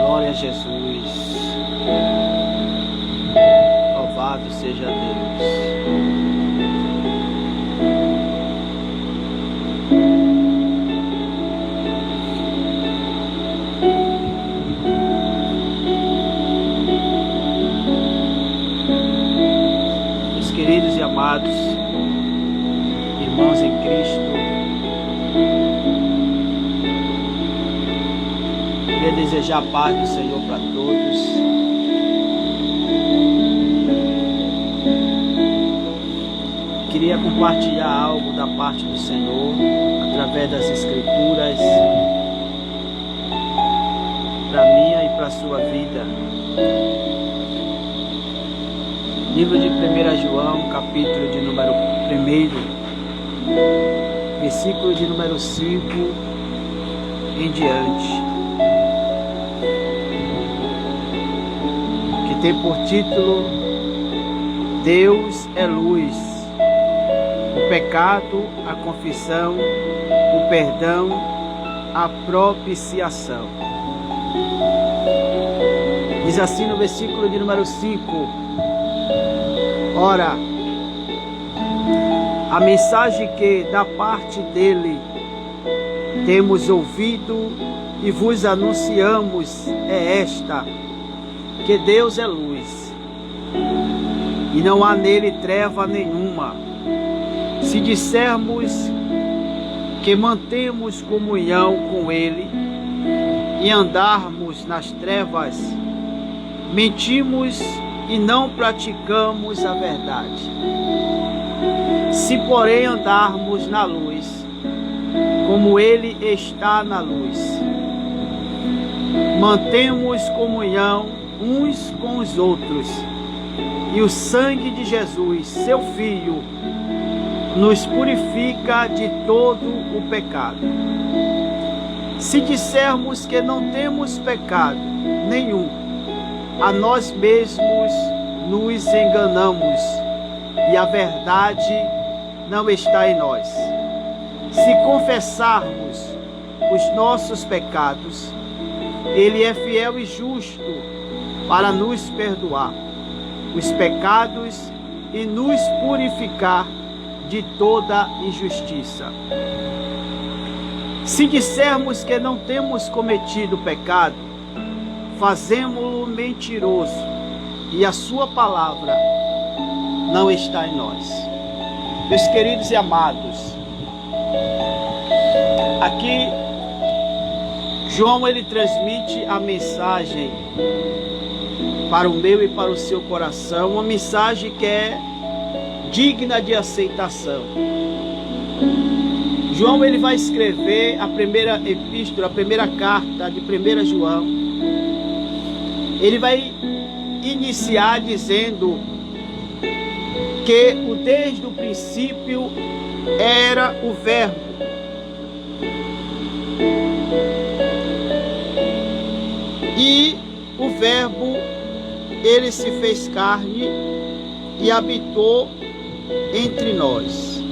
Glória a Jesus. Louvado seja Deus. Meus queridos e amados irmãos em Cristo, queria desejar a paz do Senhor para todos. Queria compartilhar algo da parte do Senhor através das Escrituras para minha e para a sua vida. Livro de 1 João, capítulo de número 1, versículo de número 5 em diante, que tem por título: Deus é luz. O pecado, a confissão, o perdão, a propiciação. Diz assim no versículo de número 5: Ora, a mensagem que da parte dele temos ouvido e vos anunciamos é esta: que Deus é luz, e não há nele treva nenhuma. Se dissermos que mantemos comunhão com ele e andarmos nas trevas, mentimos e não praticamos a verdade. Se porém andarmos na luz, como ele está na luz, mantemos comunhão uns com os outros, e o sangue de Jesus, seu Filho, nos purifica de todo o pecado. Se dissermos que não temos pecado nenhum, a nós mesmos nos enganamos e a verdade não está em nós. Se confessarmos os nossos pecados, ele é fiel e justo para nos perdoar os pecados e nos purificar de toda injustiça. Se dissermos que não temos cometido pecado, fazemo-lo mentiroso, e a sua palavra não está em nós. Meus queridos e amados, aqui João ele transmite a mensagem para o meu e para o seu coração, uma mensagem que é digna de aceitação. João ele vai escrever a primeira epístola, a primeira carta de 1 João. Ele vai iniciar dizendo que desde o princípio era o Verbo. E o Verbo ele se fez carne e habitou entre nós.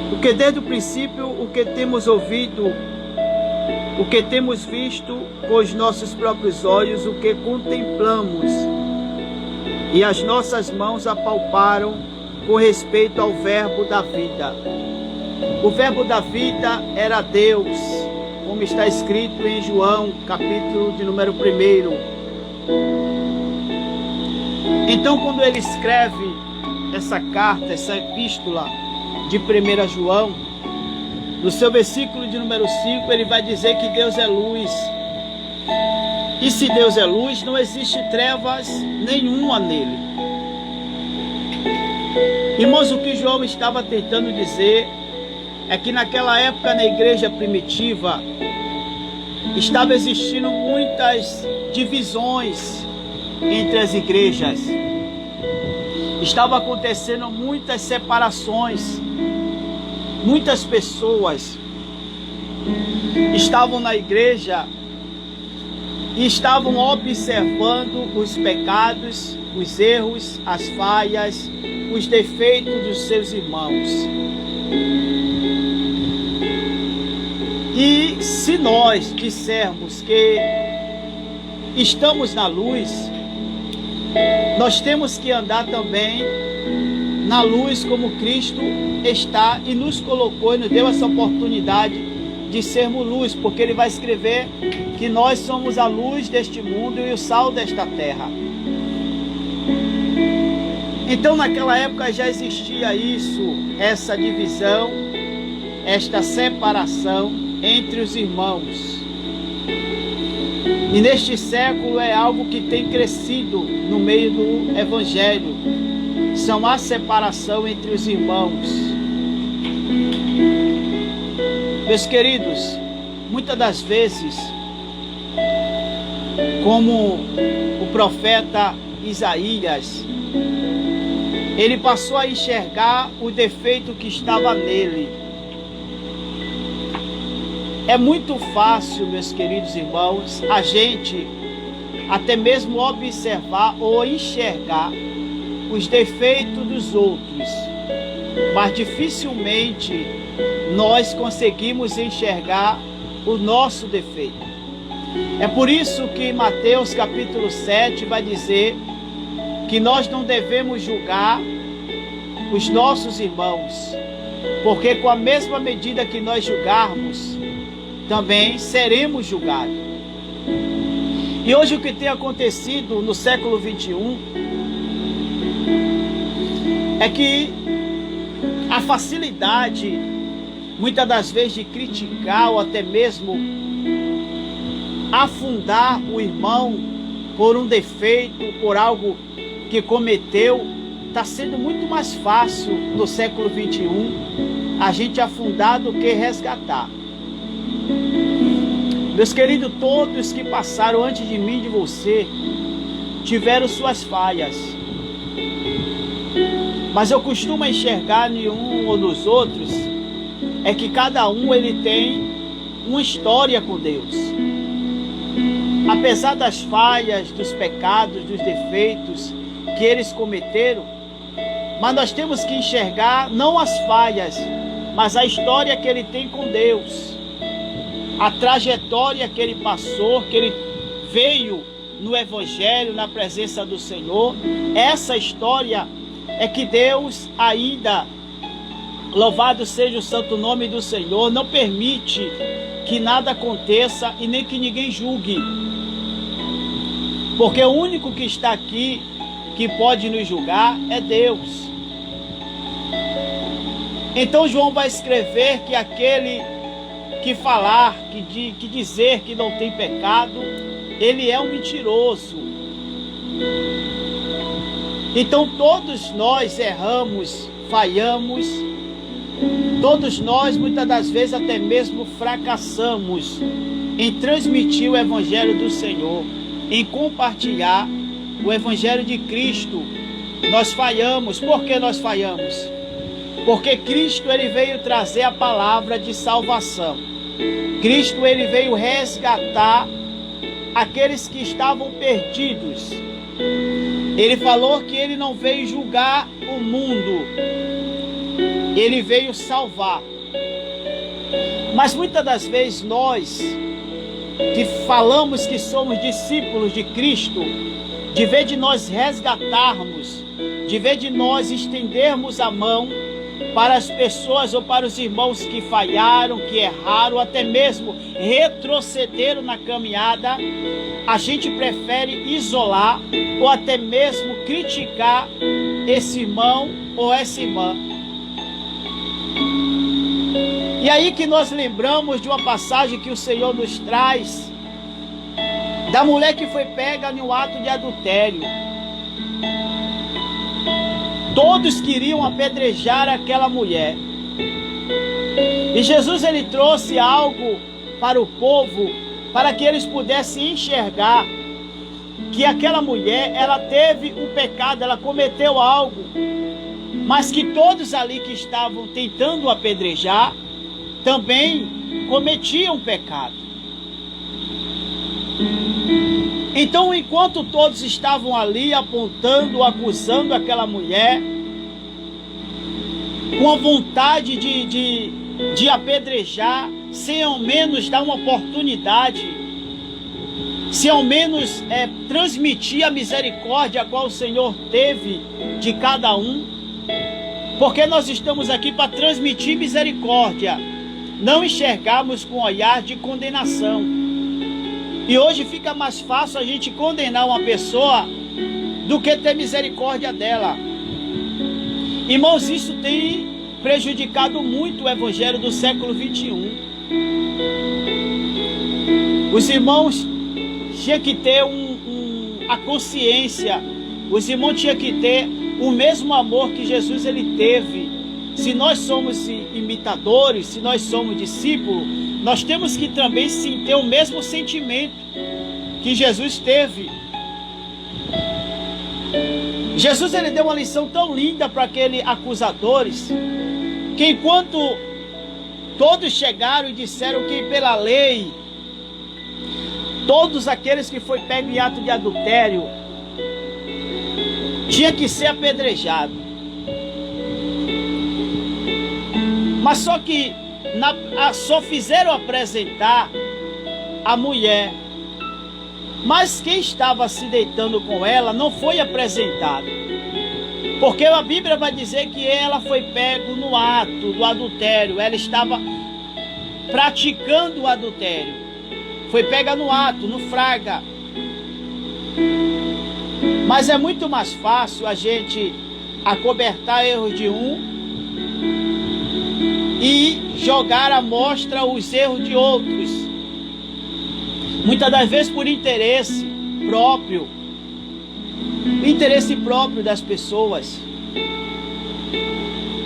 Porque desde o princípio o que temos ouvido, o que temos visto com os nossos próprios olhos, o que contemplamos e as nossas mãos apalparam com respeito ao Verbo da vida. O Verbo da vida era Deus, como está escrito em João, capítulo de número 1. Então, quando ele escreve essa carta, essa epístola de 1 João, no seu versículo de número 5, ele vai dizer que Deus é luz. E se Deus é luz, não existe trevas nenhuma nele. Irmãos, o que João estava tentando dizer é que naquela época, na igreja primitiva, estava existindo muitas divisões entre as igrejas. Estava acontecendo muitas separações. Muitas pessoas estavam na igreja e estavam observando os pecados, os erros, as falhas, os defeitos dos seus irmãos. E se nós dissermos que estamos na luz, nós temos que andar também na luz como Cristo está e nos colocou e nos deu essa oportunidade de sermos luz, porque Ele vai escrever que nós somos a luz deste mundo e o sal desta terra. Então naquela época já existia isso, essa divisão, esta separação entre os irmãos. E neste século é algo que tem crescido no meio do Evangelho. São a separação entre os irmãos. Meus queridos, muitas das vezes, como o profeta Isaías, ele passou a enxergar o defeito que estava nele. É muito fácil, meus queridos irmãos, a gente até mesmo observar ou enxergar os defeitos dos outros, mas dificilmente nós conseguimos enxergar o nosso defeito. É por isso que Mateus capítulo 7 vai dizer que nós não devemos julgar os nossos irmãos, porque com a mesma medida que nós julgarmos, também seremos julgados. E hoje o que tem acontecido no século 21 é que a facilidade, muitas das vezes, de criticar ou até mesmo afundar o irmão por um defeito, por algo que cometeu, está sendo muito mais fácil no século 21 a gente afundar do que resgatar. Meus queridos, todos que passaram antes de mim e de você tiveram suas falhas. Mas eu costumo enxergar em um ou nos outros é que cada um ele tem uma história com Deus. Apesar das falhas, dos pecados, dos defeitos que eles cometeram, mas nós temos que enxergar não as falhas, mas a história que ele tem com Deus. A trajetória que ele passou, que ele veio no Evangelho, na presença do Senhor. Essa história é que Deus ainda, louvado seja o santo nome do Senhor, não permite que nada aconteça e nem que ninguém julgue. Porque o único que está aqui, que pode nos julgar, é Deus. Então João vai escrever que aquele que falar, que dizer que não tem pecado, ele é um mentiroso. Então todos nós erramos, falhamos, todos nós muitas das vezes até mesmo fracassamos em transmitir o Evangelho do Senhor, em compartilhar o Evangelho de Cristo. Nós falhamos. Por que nós falhamos? Porque Cristo ele veio trazer a palavra de salvação. Cristo ele veio resgatar aqueles que estavam perdidos. Ele falou que ele não veio julgar o mundo, ele veio salvar. Mas muitas das vezes nós que falamos que somos discípulos de Cristo, de vez de nós resgatarmos, de vez de nós estendermos a mão para as pessoas ou para os irmãos que falharam, que erraram, até mesmo retrocederam na caminhada, a gente prefere isolar ou até mesmo criticar esse irmão ou essa irmã. E aí que nós lembramos de uma passagem que o Senhor nos traz, da mulher que foi pega no ato de adultério. Todos queriam apedrejar aquela mulher. E Jesus ele trouxe algo para o povo, para que eles pudessem enxergar que aquela mulher, ela teve um pecado, ela cometeu algo, mas que todos ali que estavam tentando apedrejar, também cometiam pecado. Então, enquanto todos estavam ali apontando, acusando aquela mulher, com a vontade de apedrejar, sem ao menos dar uma oportunidade, sem ao menos transmitir a misericórdia a qual o Senhor teve de cada um, porque nós estamos aqui para transmitir misericórdia, não enxergarmos com olhar de condenação. E hoje fica mais fácil a gente condenar uma pessoa do que ter misericórdia dela. Irmãos, isso tem prejudicado muito o evangelho do século 21. Os irmãos tinham que ter a consciência, os irmãos tinham que ter o mesmo amor que Jesus ele teve. Se nós somos imitadores, se nós somos discípulos, nós temos que também sim ter o mesmo sentimento que Jesus teve. Jesus ele deu uma lição tão linda para aqueles acusadores, que enquanto todos chegaram e disseram que pela lei, todos aqueles que foi pego em ato de adultério tinha que ser apedrejado. Mas só que só fizeram apresentar a mulher, mas quem estava se deitando com ela não foi apresentado, porque a Bíblia vai dizer que ela foi pega no ato do adultério, ela estava praticando o adultério, foi pega no ato, no fraga. Mas é muito mais fácil a gente acobertar erros de um e jogar à mostra os erros de outros, muitas das vezes por interesse próprio das pessoas.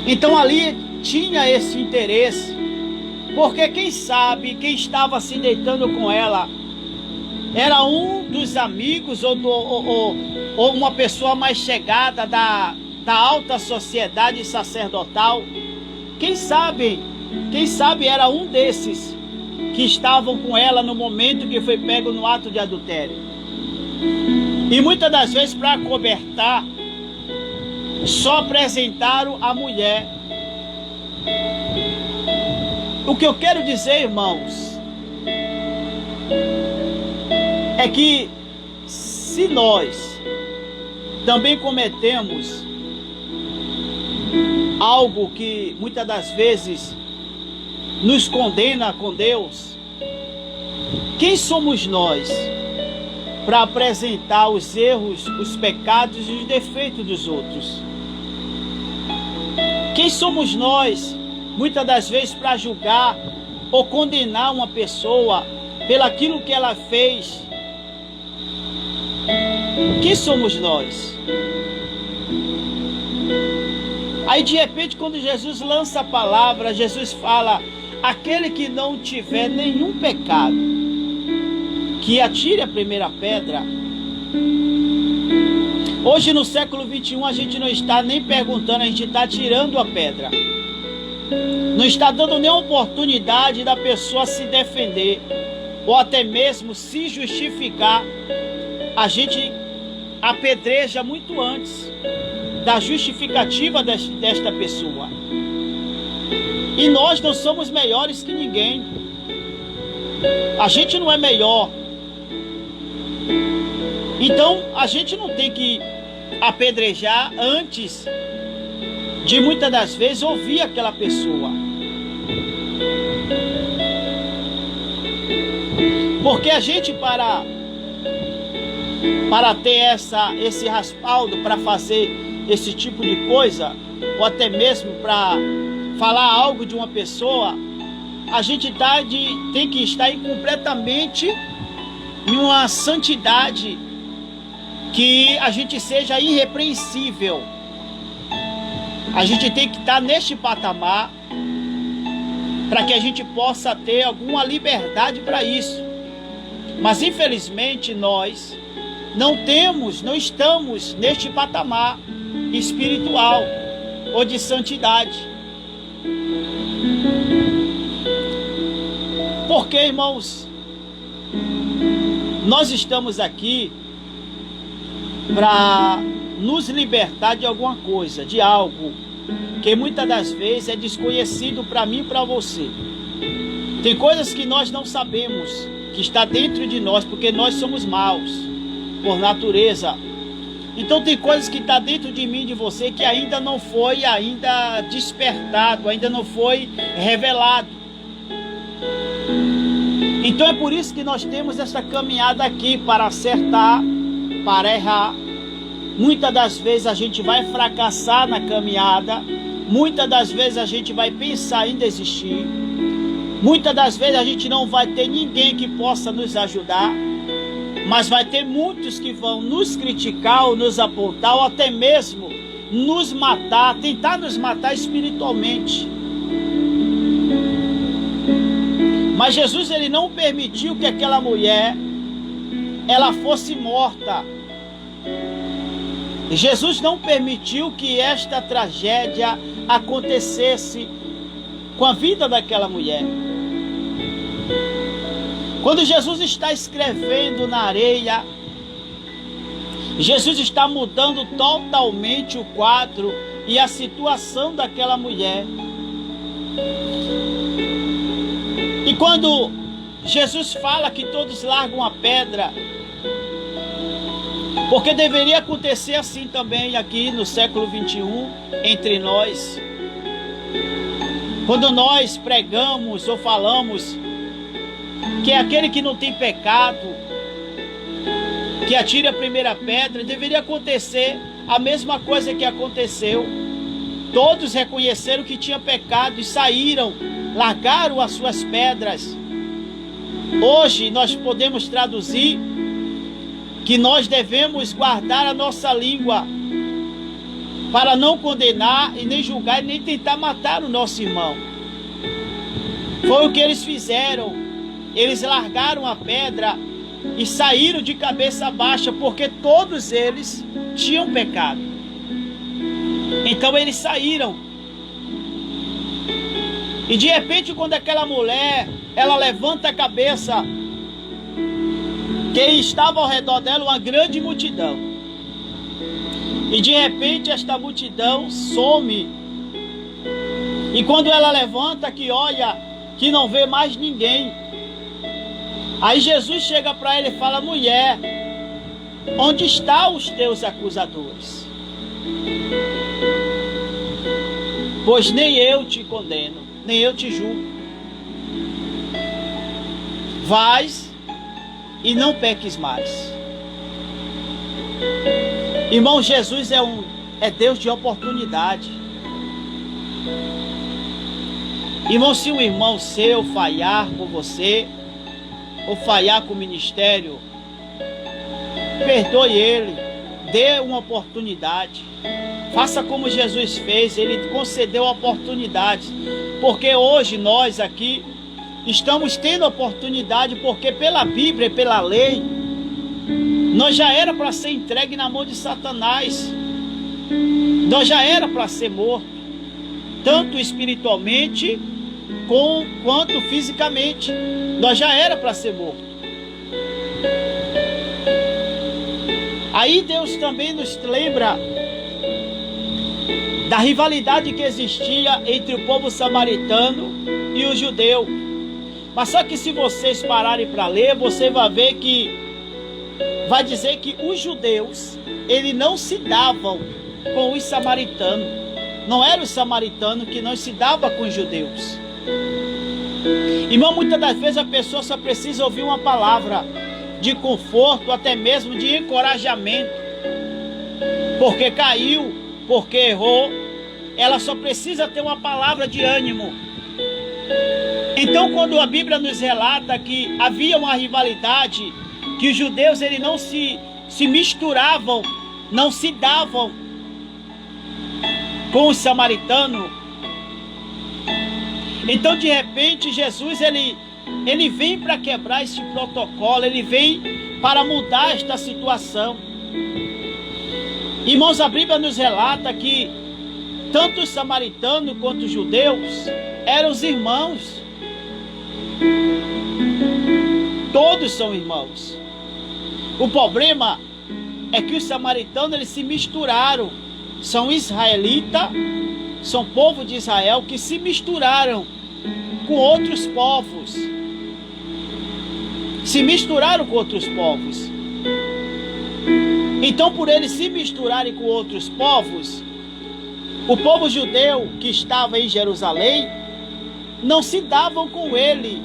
Então ali tinha esse interesse, porque quem sabe quem estava se deitando com ela era um dos amigos ou uma pessoa mais chegada da alta sociedade sacerdotal. Quem sabe era um desses que estavam com ela no momento que foi pego no ato de adultério. E muitas das vezes, para acobertar, só apresentaram a mulher. O que eu quero dizer, irmãos, é que se nós também cometemos algo que muitas das vezes nos condena com Deus, quem somos nós para apresentar os erros, os pecados e os defeitos dos outros? Quem somos nós, muitas das vezes, para julgar ou condenar uma pessoa pelaquilo que ela fez? Quem somos nós? Aí de repente, quando Jesus lança a palavra, Jesus fala: aquele que não tiver nenhum pecado, que atire a primeira pedra. Hoje no século 21 a gente não está nem perguntando, a gente está tirando a pedra. Não está dando nem oportunidade da pessoa se defender, ou até mesmo se justificar. A gente apedreja muito antes da justificativa desta pessoa. E nós não somos melhores que ninguém. A gente não é melhor. Então a gente não tem que apedrejar antes de muitas das vezes ouvir aquela pessoa. Porque a gente para ter esse respaldo para fazer esse tipo de coisa, ou até mesmo para falar algo de uma pessoa, a gente tem que estar completamente em uma santidade, que a gente seja irrepreensível. A gente tem que estar neste patamar para que a gente possa ter alguma liberdade para isso. Mas infelizmente nós não estamos neste patamar espiritual ou de santidade. Porque, irmãos, nós estamos aqui para nos libertar de alguma coisa, de algo que muitas das vezes é desconhecido para mim e para você. Tem coisas que nós não sabemos, que está dentro de nós, porque nós somos maus, por natureza. Então tem coisas que está dentro de mim e de você que ainda não foi despertado, ainda não foi revelado. Então é por isso que nós temos essa caminhada aqui, para acertar, para errar. Muitas das vezes a gente vai fracassar na caminhada, muitas das vezes a gente vai pensar em desistir, muitas das vezes a gente não vai ter ninguém que possa nos ajudar, mas vai ter muitos que vão nos criticar ou nos apontar, ou até mesmo nos matar, tentar nos matar espiritualmente. Mas Jesus, ele não permitiu que aquela mulher ela fosse morta. Jesus não permitiu que esta tragédia acontecesse com a vida daquela mulher. Quando Jesus está escrevendo na areia, Jesus está mudando totalmente o quadro e a situação daquela mulher. E quando Jesus fala que todos largam a pedra, porque deveria acontecer assim também aqui no século 21, entre nós. Quando nós pregamos ou falamos que é aquele que não tem pecado, que atire a primeira pedra, deveria acontecer a mesma coisa que aconteceu. Todos reconheceram que tinha pecado e saíram, largaram as suas pedras. Hoje nós podemos traduzir que nós devemos guardar a nossa língua para não condenar e nem julgar e nem tentar matar o nosso irmão. Foi o que eles fizeram. Eles largaram a pedra e saíram de cabeça baixa, porque todos eles tinham pecado. Então eles saíram. E de repente, quando aquela mulher, ela levanta a cabeça, quem estava ao redor dela, uma grande multidão. E de repente esta multidão some. E quando ela levanta, que olha, que não vê mais ninguém. Aí Jesus chega para ela e fala: mulher, onde estão os teus acusadores? Pois nem eu te condeno, nem eu te julgo. Vais e não peques mais. Irmão, Jesus é Deus de oportunidade. Irmão, se um irmão seu falhar com você, ou falhar com o ministério, perdoe ele, dê uma oportunidade. Faça como Jesus fez, ele concedeu a oportunidade. Porque hoje nós aqui estamos tendo oportunidade, porque pela Bíblia e pela lei, nós já era para ser entregue na mão de Satanás. Nós já era para ser morto, tanto espiritualmente quanto fisicamente. Nós já era para ser morto. Aí Deus também nos lembra da rivalidade que existia entre o povo samaritano e o judeu. Mas só que se vocês pararem para ler, você vai ver que vai dizer que os judeus, eles não se davam com os samaritanos. Não era os samaritanos que não se davam com os judeus. Irmão, muitas das vezes a pessoa só precisa ouvir uma palavra de conforto, até mesmo de encorajamento, porque caiu, porque errou. Ela só precisa ter uma palavra de ânimo. Então, quando a Bíblia nos relata que havia uma rivalidade, que os judeus eles não se misturavam, não se davam com os samaritanos. Então, de repente, Jesus ele vem para quebrar esse protocolo, ele vem para mudar esta situação. Irmãos, a Bíblia nos relata que tanto os samaritanos quanto os judeus eram os irmãos. Todos são irmãos. O problema é que os samaritanos, eles se misturaram. São israelitas, são povo de Israel que se misturaram com outros povos. Se misturaram com outros povos. Então, por eles se misturarem com outros povos, o povo judeu que estava em Jerusalém não se davam com ele.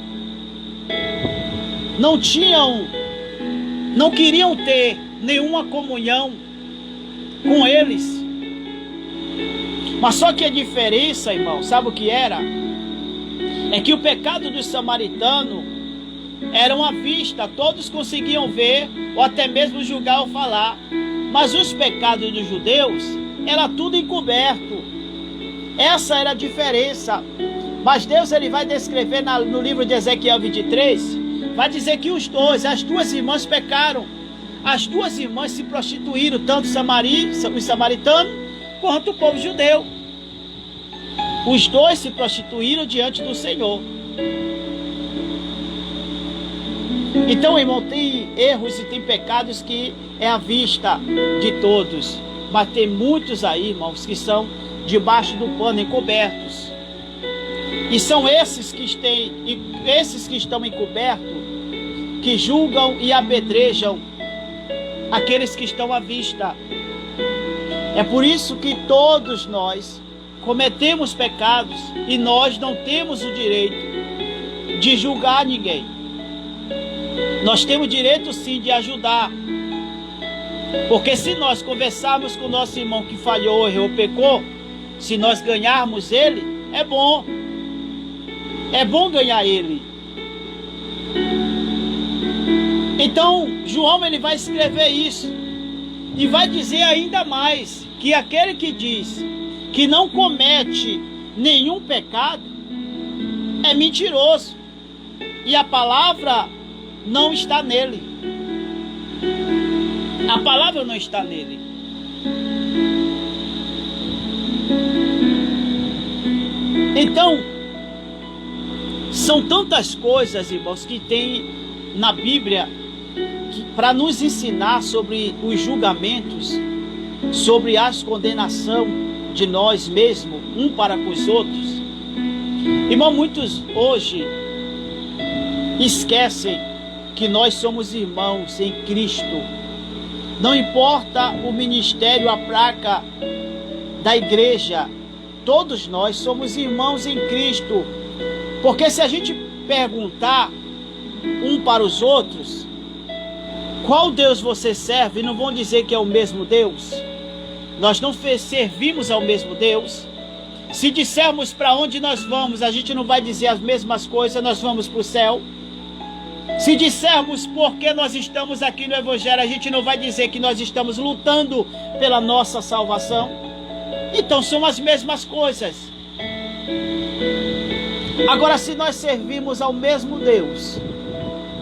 Não queriam ter nenhuma comunhão com eles. Mas só que a diferença, irmão, sabe o que era? É que o pecado dos samaritanos era à vista, todos conseguiam ver, ou até mesmo julgar ou falar. Mas os pecados dos judeus era tudo encoberto. Essa era a diferença. Mas Deus, ele vai descrever no livro de Ezequiel 23, vai dizer que as duas irmãs pecaram. As duas irmãs se prostituíram, tanto os samaritanos quanto o povo judeu. Os dois se prostituíram diante do Senhor. Então, irmão, tem erros e tem pecados que é à vista de todos. Mas tem muitos aí, irmãos, que são debaixo do pano, encobertos. E são esses que estão encobertos, que julgam e apedrejam aqueles que estão à vista. É por isso que todos nós cometemos pecados e nós não temos o direito de julgar ninguém. Nós temos o direito sim de ajudar. Porque se nós conversarmos com o nosso irmão que falhou, errou, pecou, se nós ganharmos ele, é bom. É bom ganhar ele. Então, João, ele vai escrever isso. E vai dizer ainda mais, que aquele que diz que não comete nenhum pecado, é mentiroso. E a palavra não está nele. A palavra não está nele. Então, são tantas coisas, irmãos, que tem na Bíblia para nos ensinar sobre os julgamentos, sobre as condenações de nós mesmos, um para com os outros. Irmão, muitos hoje esquecem que nós somos irmãos em Cristo. Não importa o ministério, a placa da igreja, todos nós somos irmãos em Cristo. Porque se a gente perguntar um para os outros, qual Deus você serve, não vão dizer que é o mesmo Deus. Nós não servimos ao mesmo Deus. Se dissermos para onde nós vamos, a gente não vai dizer as mesmas coisas, nós vamos para o céu. Se dissermos por que nós estamos aqui no Evangelho, a gente não vai dizer que nós estamos lutando pela nossa salvação. Então são as mesmas coisas. Agora, se nós servimos ao mesmo Deus,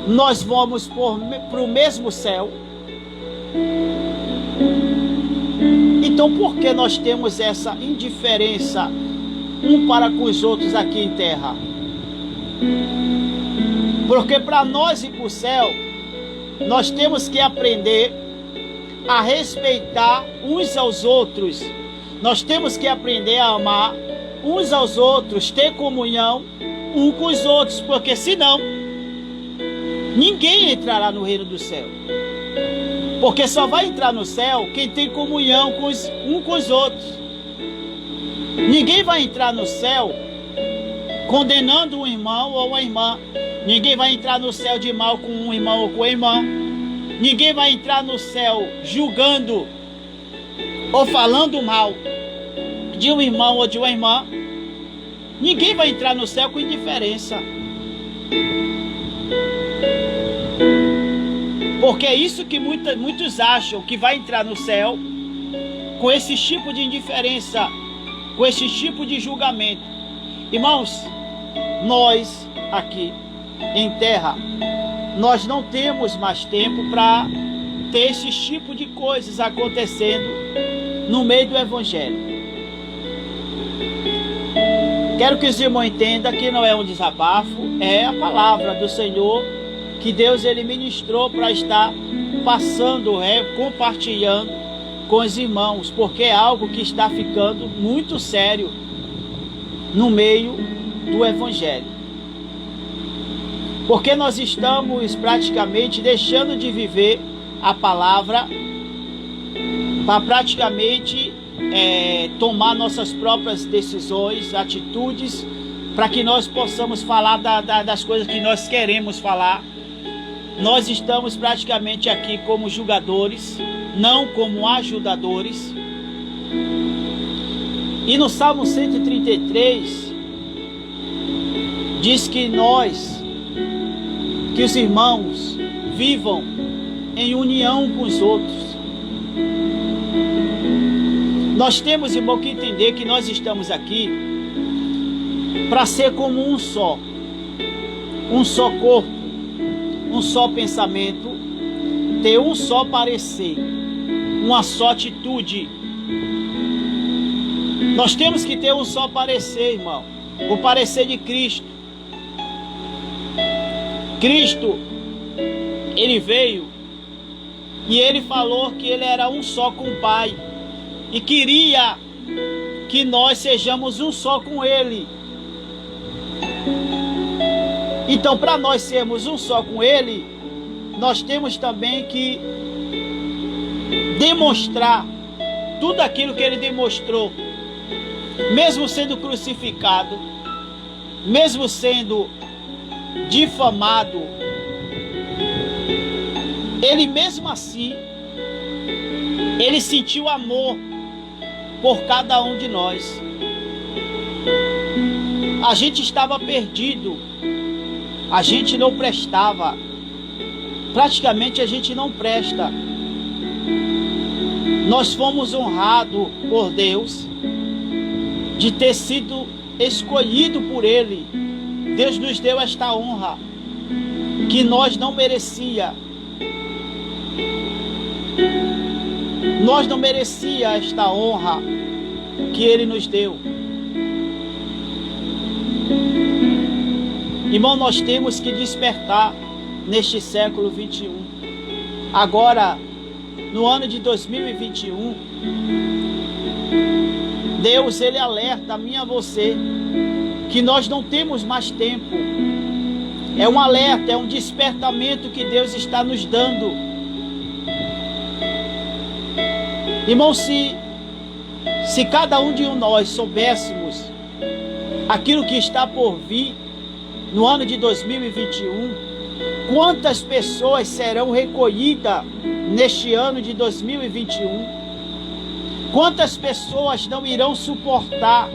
nós vamos para o mesmo céu. Então por que nós temos essa indiferença um para com os outros aqui em terra? Porque para nós ir para o céu, nós temos que aprender a respeitar uns aos outros. Nós temos que aprender a amar uns aos outros, ter comunhão um com os outros, porque senão ninguém entrará no reino do céu. Porque só vai entrar no céu quem tem comunhão um com os outros. Ninguém vai entrar no céu condenando um irmão ou uma irmã. Ninguém vai entrar no céu de mal com um irmão ou com a irmã. Ninguém vai entrar no céu julgando ou falando mal de um irmão ou de uma irmã. Ninguém vai entrar no céu com indiferença. Porque é isso que muitos acham, que vai entrar no céu com esse tipo de indiferença, com esse tipo de julgamento. Irmãos, nós aqui em terra, nós não temos mais tempo para ter esse tipo de coisas acontecendo no meio do Evangelho. Quero que os irmãos entendam que não é um desabafo, é a palavra do Senhor que Deus ele ministrou para estar passando, compartilhando com os irmãos, porque é algo que está ficando muito sério no meio do Evangelho. Porque nós estamos praticamente deixando de viver a palavra para praticamente tomar nossas próprias decisões, atitudes, para que nós possamos falar das coisas que nós queremos falar. Nós estamos praticamente aqui como julgadores, não como ajudadores. E no Salmo 133 diz que os irmãos vivam em união com os outros. Nós temos, irmão, que entender que nós estamos aqui para ser como um só corpo, um só pensamento, ter um só parecer, uma só atitude. Nós temos que ter um só parecer, irmão, o parecer de Cristo. Cristo, ele veio e ele falou que ele era um só com o Pai e queria que nós sejamos um só com ele. Então, para nós sermos um só com ele, nós temos também que demonstrar tudo aquilo que ele demonstrou, mesmo sendo crucificado, mesmo sendo difamado, ele mesmo assim, ele sentiu amor por cada um de nós. A gente estava perdido, a gente não prestava, praticamente a gente não presta. Nós fomos honrados por Deus de ter sido escolhido por Ele. Deus nos deu esta honra que nós não merecia. Nós não merecia esta honra que Ele nos deu. Irmão, nós temos que despertar neste século 21. Agora, no ano de 2021, Deus, ele alerta a mim e a você que nós não temos mais tempo. É um alerta, é um despertamento que Deus está nos dando. Irmão, se cada um de nós soubéssemos aquilo que está por vir no ano de 2021, quantas pessoas serão recolhidas neste ano de 2021? Quantas pessoas não irão suportar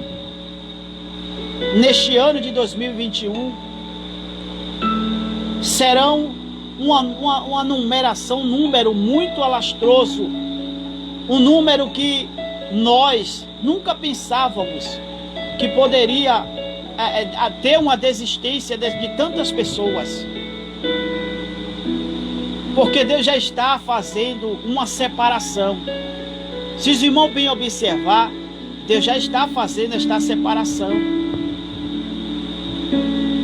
neste ano de 2021? Serão uma numeração, um número muito alastroso, um número que nós nunca pensávamos que poderia ter uma desistência de tantas pessoas. Porque Deus já está fazendo uma separação. Se os irmãos bem observar, Deus já está fazendo esta separação,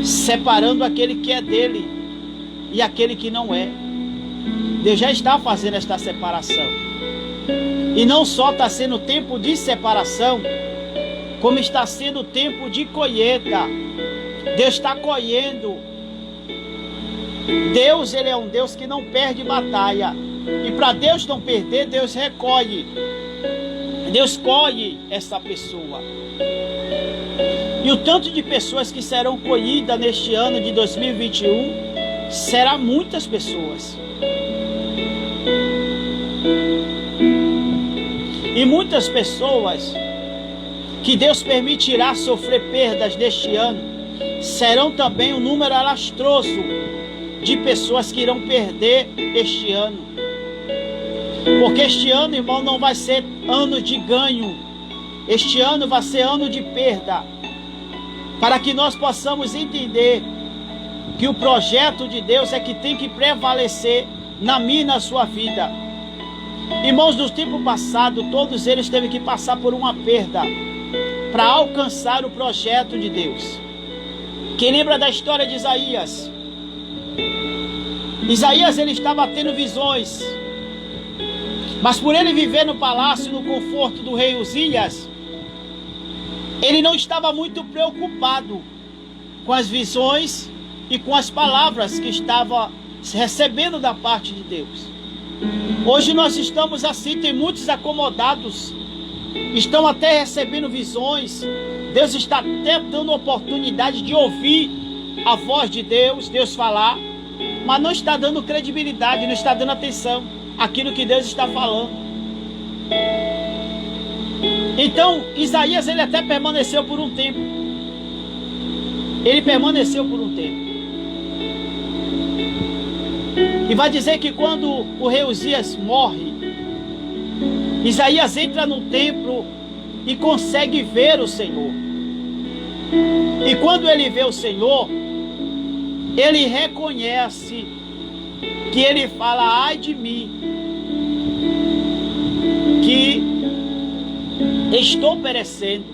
separando aquele que é dele e aquele que não é. Deus já está fazendo esta separação. E não só está sendo tempo de separação, como está sendo tempo de colheita. Deus está colhendo. Deus, ele é um Deus que não perde batalha. E para Deus não perder, Deus recolhe. Deus colhe essa pessoa. E o tanto de pessoas que serão colhidas neste ano de 2021 será muitas pessoas. E muitas pessoas que Deus permitirá sofrer perdas neste ano serão também um número alastroso de pessoas que irão perder este ano. Porque este ano, irmão, não vai ser ano de ganho. Este ano vai ser ano de perda. Para que nós possamos entender que o projeto de Deus é que tem que prevalecer na minha e na sua vida. Irmãos, no tempo passado, todos eles teve que passar por uma perda para alcançar o projeto de Deus. Quem lembra da história de Isaías? Isaías, ele estava tendo visões, mas por ele viver no palácio, no conforto do rei Uzias, ele não estava muito preocupado com as visões e com as palavras que estava recebendo da parte de Deus. Hoje nós estamos assim, tem muitos acomodados, estão até recebendo visões, Deus está até dando oportunidade de ouvir a voz de Deus, Deus falar, mas não está dando credibilidade, não está dando atenção àquilo que Deus está falando. Então, Isaías, ele até permaneceu por um tempo. Ele permaneceu por um tempo. E vai dizer que quando o rei Uzias morre, Isaías entra no templo e consegue ver o Senhor. E quando ele vê o Senhor, ele reconhece que ele fala: ai de mim, que estou perecendo,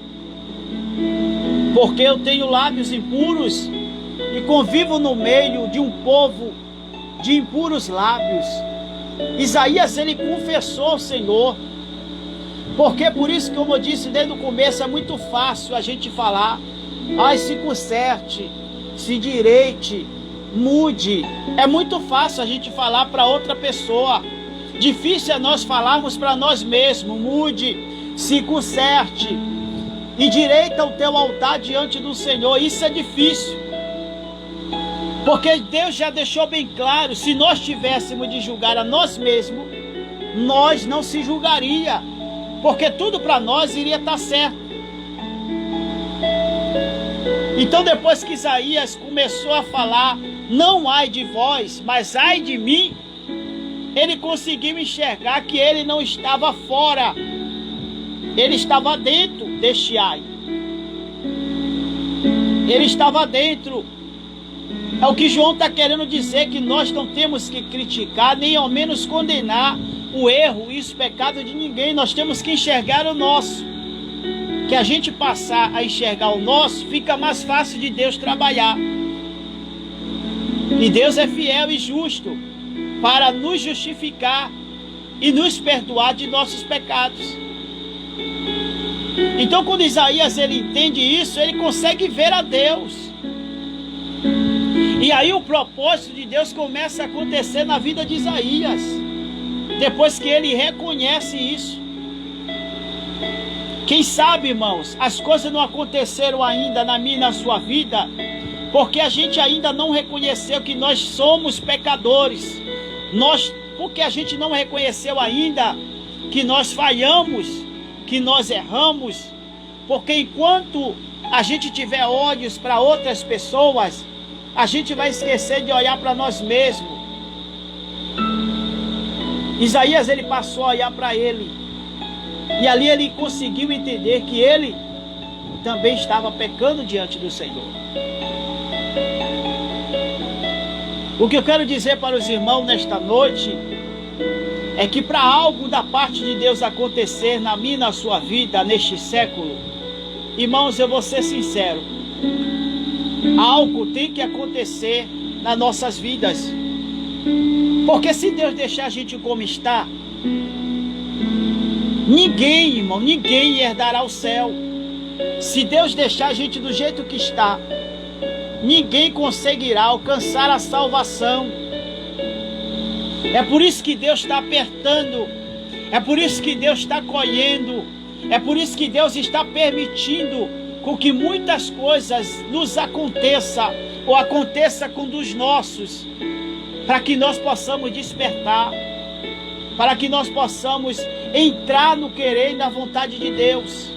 porque eu tenho lábios impuros e convivo no meio de um povo de impuros lábios. Isaías, ele confessou ao Senhor, porque por isso, como eu disse desde o começo, é muito fácil a gente falar: ai, se conserte, se direite, mude. É muito fácil a gente falar para outra pessoa. Difícil é nós falarmos para nós mesmos: mude, se conserte e direita o teu altar diante do Senhor. Isso é difícil, porque Deus já deixou bem claro: se nós tivéssemos de julgar a nós mesmos, nós não se julgaria, porque tudo para nós iria estar certo. Então, depois que Isaías começou a falar: não ai de vós, mas ai de mim, ele conseguiu enxergar que ele não estava fora, ele estava dentro deste ai. Ele estava dentro. É o que João está querendo dizer, que nós não temos que criticar, nem ao menos condenar o erro e os pecados de ninguém. Nós temos que enxergar o nosso. Que a gente passar a enxergar o nosso, fica mais fácil de Deus trabalhar. E Deus é fiel e justo para nos justificar e nos perdoar de nossos pecados. Então, quando Isaías, ele entende isso, ele consegue ver a Deus. E aí o propósito de Deus começa a acontecer na vida de Isaías, depois que ele reconhece isso. Quem sabe, irmãos, as coisas não aconteceram ainda na minha e na sua vida, porque a gente ainda não reconheceu que nós somos pecadores. Porque a gente não reconheceu ainda que nós falhamos, que nós erramos. Porque enquanto a gente tiver olhos para outras pessoas, a gente vai esquecer de olhar para nós mesmos. Isaías, ele passou a olhar para ele, e ali ele conseguiu entender que ele também estava pecando diante do Senhor. O que eu quero dizer para os irmãos nesta noite é que para algo da parte de Deus acontecer na minha e na sua vida neste século, irmãos, eu vou ser sincero, algo tem que acontecer nas nossas vidas. Porque se Deus deixar a gente como está, ninguém, irmão, ninguém herdará o céu. Se Deus deixar a gente do jeito que está, ninguém conseguirá alcançar a salvação. É por isso que Deus está apertando, é por isso que Deus está colhendo, é por isso que Deus está permitindo com que muitas coisas nos aconteça, ou aconteça com dos nossos, para que nós possamos despertar, para que nós possamos entrar no querer e na vontade de Deus.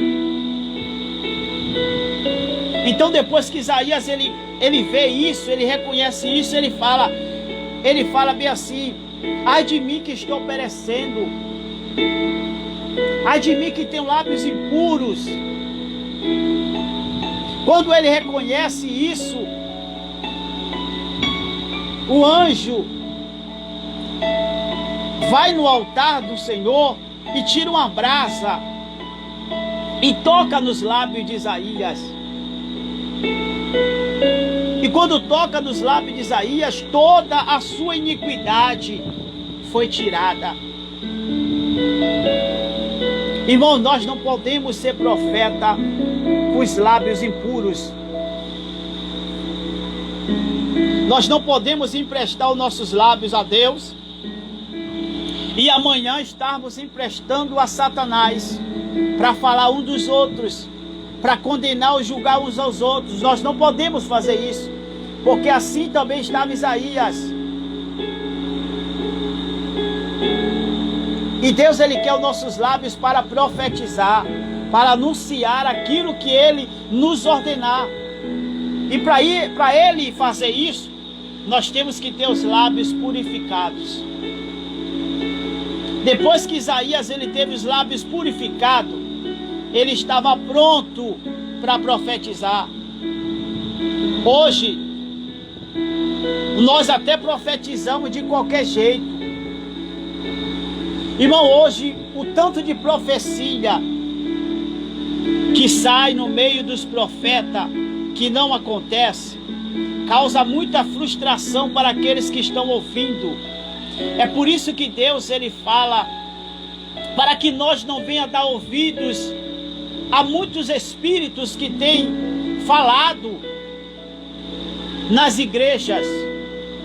Então, depois que Isaías ele vê isso, ele reconhece isso, ele fala bem assim: ai de mim que estou perecendo, ai de mim que tenho lábios impuros. Quando ele reconhece isso, o anjo vai no altar do Senhor e tira uma brasa e toca nos lábios de Isaías. E quando toca nos lábios de Isaías, toda a sua iniquidade foi tirada. Irmão, nós não podemos ser profeta com os lábios impuros. Nós não podemos emprestar os nossos lábios a Deus e amanhã estarmos emprestando a Satanás para falar um dos outros, para condenar ou julgar uns aos outros. Nós não podemos fazer isso, porque assim também estava Isaías. E Deus, Ele quer os nossos lábios para profetizar, para anunciar aquilo que Ele nos ordenar. E para Ele fazer isso, nós temos que ter os lábios purificados. Depois que Isaías ele teve os lábios purificados, ele estava pronto para profetizar. Hoje, nós até profetizamos de qualquer jeito. Irmão, hoje, o tanto de profecia que sai no meio dos profetas, que não acontece, causa muita frustração para aqueles que estão ouvindo. É por isso que Deus ele fala para que nós não venhamos dar ouvidos a muitos espíritos que têm falado nas igrejas.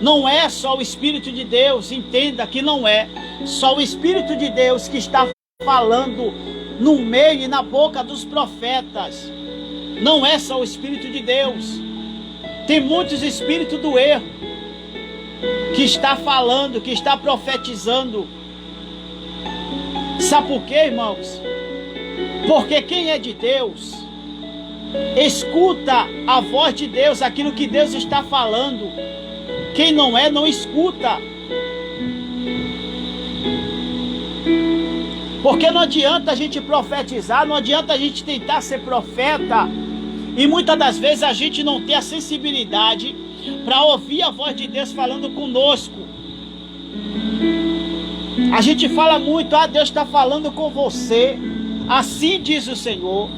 Não é só o Espírito de Deus, entenda que não é só o Espírito de Deus que está falando no meio e na boca dos profetas. Não é só o Espírito de Deus. Tem muitos espíritos do erro que está falando, que está profetizando. Sabe por quê, irmãos? Porque quem é de Deus escuta a voz de Deus, aquilo que Deus está falando. Quem não é, não escuta. Porque não adianta a gente profetizar, não adianta a gente tentar ser profeta e muitas das vezes a gente não tem a sensibilidade para ouvir a voz de Deus falando conosco. A gente fala muito, Deus está falando com você, assim diz o Senhor.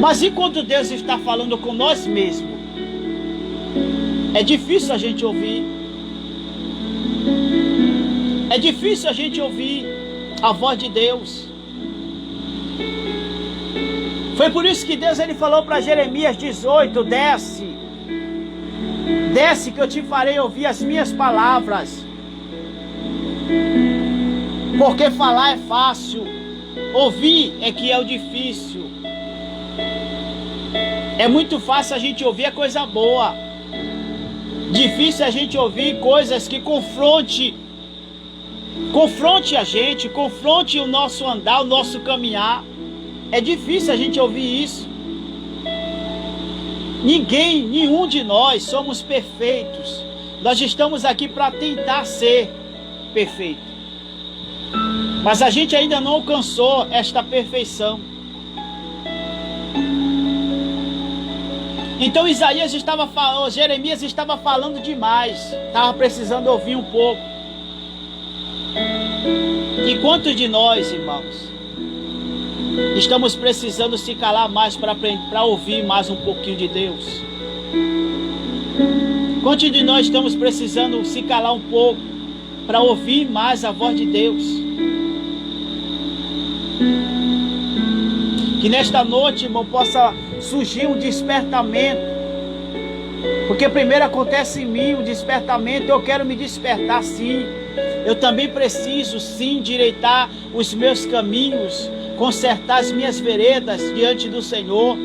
Mas e quando Deus está falando com nós mesmos? É difícil a gente ouvir. É difícil a gente ouvir a voz de Deus. Foi por isso que Deus ele falou para Jeremias 18, desce que eu te farei ouvir as minhas palavras. Porque falar é fácil, ouvir é que é o difícil. É muito fácil a gente ouvir a coisa boa. Difícil a gente ouvir coisas que confronte a gente, confronte o nosso andar, o nosso caminhar. É difícil a gente ouvir isso. Nenhum de nós somos perfeitos. Nós estamos aqui para tentar ser perfeito. Mas a gente ainda não alcançou esta perfeição. Então Jeremias estava falando demais. Estava precisando ouvir um pouco. E quantos de nós, irmãos, estamos precisando se calar mais para ouvir mais um pouquinho de Deus? Quantos de nós estamos precisando se calar um pouco para ouvir mais a voz de Deus? Que nesta noite, irmão, possa surgir um despertamento. Porque primeiro acontece em mim o despertamento. Eu quero me despertar, sim. Eu também preciso, sim, endireitar os meus caminhos, consertar as minhas veredas diante do Senhor.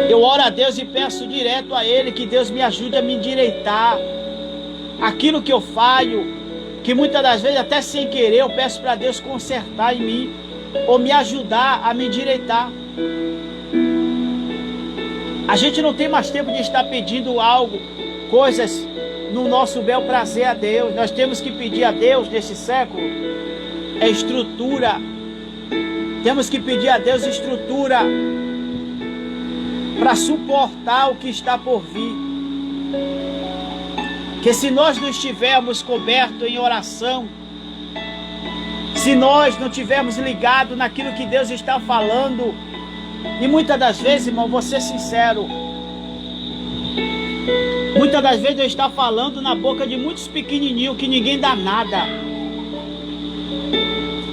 Eu oro a Deus e peço direto a Ele que Deus me ajude a me endireitar. Aquilo que eu falho, que muitas das vezes até sem querer eu peço para Deus consertar em mim, ou me ajudar a me endireitar. A gente não tem mais tempo de estar pedindo algo, coisas no nosso bel prazer a Deus. Nós temos que pedir a Deus nesse século é estrutura. Temos que pedir a Deus estrutura para suportar o que está por vir. Que se nós não estivermos cobertos em oração, se nós não estivermos ligados naquilo que Deus está falando, E muitas das vezes, irmão, vou ser sincero, muitas das vezes eu estou falando na boca de muitos pequenininhos que ninguém dá nada.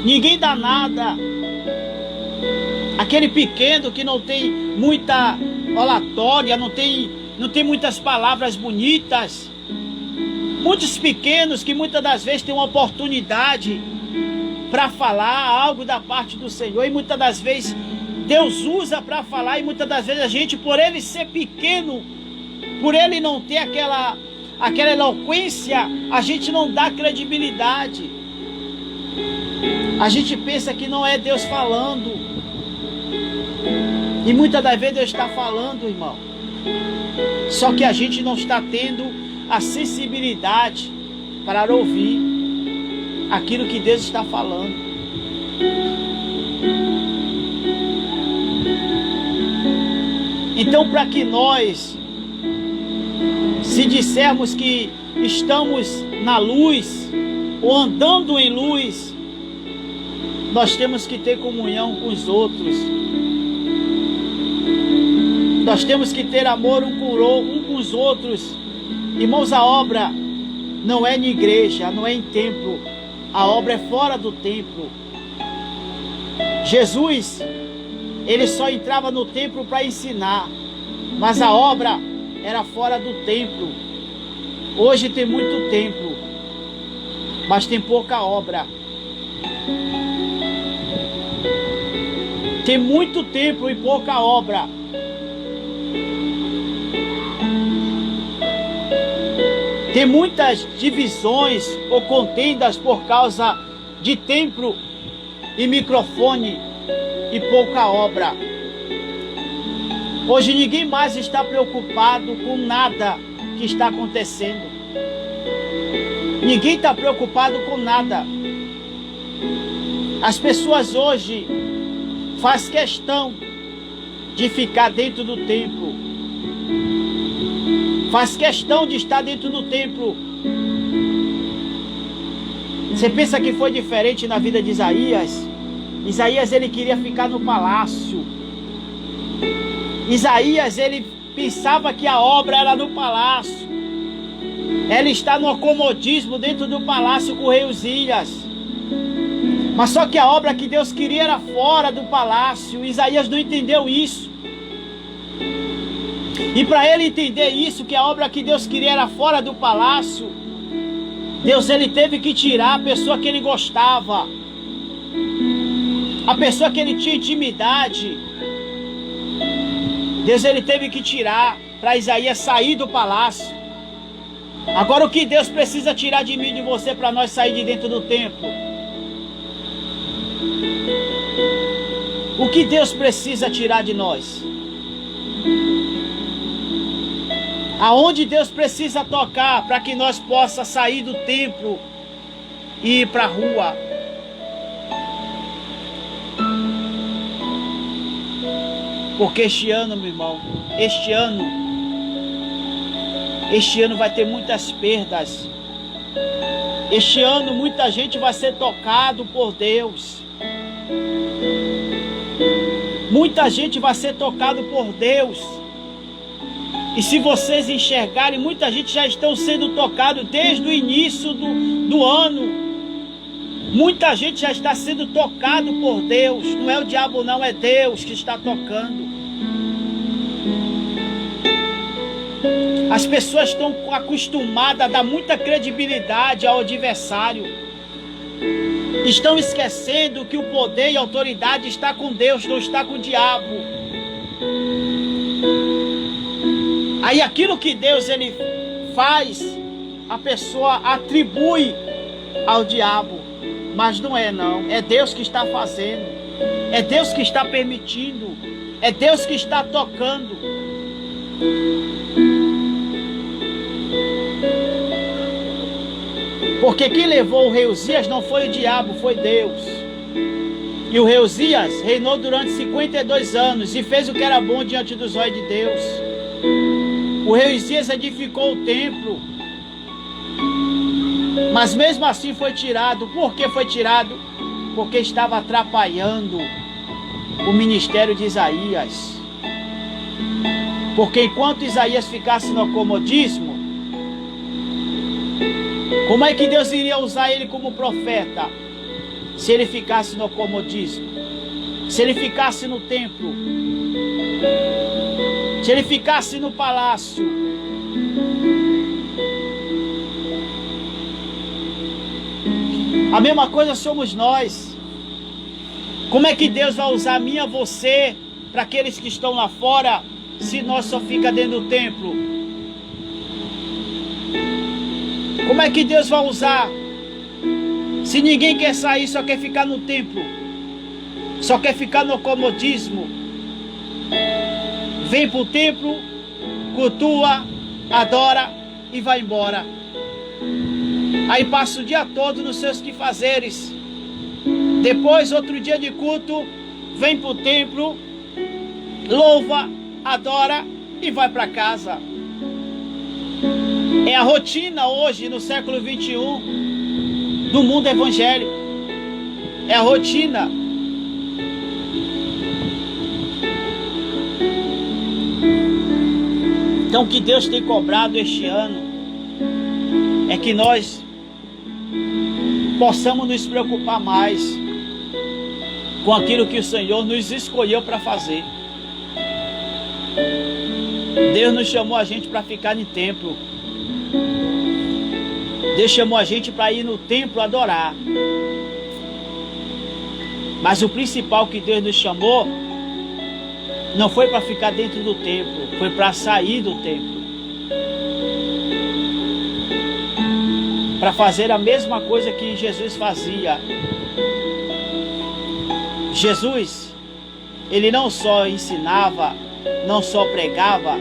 Ninguém dá nada. Aquele pequeno que não tem muita oratória, não tem muitas palavras bonitas. Muitos pequenos que muitas das vezes têm uma oportunidade para falar algo da parte do Senhor. E muitas das vezes Deus usa para falar. E muitas das vezes a gente, por ele ser pequeno, por ele não ter aquela eloquência, a gente não dá credibilidade. A gente pensa que não é Deus falando. E muitas das vezes Deus está falando, irmão. Só que a gente não está tendo a sensibilidade para ouvir aquilo que Deus está falando. Então, para que nós, se dissermos que estamos na luz ou andando em luz, nós temos que ter comunhão com os outros. Nós temos que ter amor um com os outros. Irmãos, a obra não é na igreja, não é em templo. A obra é fora do templo. Jesus, ele só entrava no templo para ensinar, mas a obra era fora do templo. Hoje tem muito templo, mas tem pouca obra. Tem muito templo e pouca obra. Tem muitas divisões ou contendas por causa de templo e microfone e pouca obra. Hoje ninguém mais está preocupado com nada que está acontecendo. Ninguém está preocupado com nada. As pessoas hoje fazem questão de ficar dentro do templo. Faz questão de estar dentro do templo. Você pensa que foi diferente na vida de Isaías? Isaías, ele queria ficar no palácio. Isaías, ele pensava que a obra era no palácio. Ele está no acomodismo dentro do palácio com o rei Uzias. Mas só que a obra que Deus queria era fora do palácio. Isaías não entendeu isso. E para ele entender isso, que a obra que Deus queria era fora do palácio, Deus, ele teve que tirar a pessoa que ele gostava, a pessoa que ele tinha intimidade. Deus, ele teve que tirar para Isaías sair do palácio. Agora o que Deus precisa tirar de mim e de você para nós sair de dentro do templo? O que Deus precisa tirar de nós? Aonde Deus precisa tocar para que nós possamos sair do templo e ir para a rua? Porque este ano, meu irmão, este ano vai ter muitas perdas. Este ano muita gente vai ser tocado por Deus. Muita gente vai ser tocado por Deus. E se vocês enxergarem, muita gente já estão sendo tocado desde o início do ano. Muita gente já está sendo tocado por Deus. Não é o diabo não, é Deus que está tocando. As pessoas estão acostumadas a dar muita credibilidade ao adversário. Estão esquecendo que o poder e a autoridade está com Deus, não está com o diabo. Aí aquilo que Deus ele faz, a pessoa atribui ao diabo. Mas não é não, é Deus que está fazendo. É Deus que está permitindo. É Deus que está tocando. Porque quem levou o rei Uzias não foi o diabo, foi Deus. E o rei Uzias reinou durante 52 anos e fez o que era bom diante dos olhos de Deus. O rei Uzias edificou o templo, mas mesmo assim foi tirado. Por que foi tirado? Porque estava atrapalhando. o ministério de Isaías. Porque enquanto Isaías ficasse no comodismo, como é que Deus iria usar ele como profeta? Se ele ficasse no comodismo, se ele ficasse no templo, se ele ficasse no palácio. A mesma coisa somos nós. Como é que Deus vai usar a mim e você para aqueles que estão lá fora, se nós só fica dentro do templo? Como é que Deus vai usar se ninguém quer sair, só quer ficar no templo, só quer ficar no comodismo? Vem para o templo, cultua, adora e vai embora. Aí passa o dia todo nos seus quefazeres. Depois, outro dia de culto, vem para o templo, louva, adora e vai para casa. É a rotina hoje, no século 21, do mundo evangélico. É a rotina. Então, o que Deus tem cobrado este ano é que nós possamos nos preocupar mais com aquilo que o Senhor nos escolheu para fazer. Deus não chamou a gente para ficar no templo. Deus chamou a gente para ir no templo adorar. Mas o principal que Deus nos chamou não foi para ficar dentro do templo, foi para sair do templo. Para fazer a mesma coisa que Jesus fazia. Jesus, ele não só ensinava, não só pregava,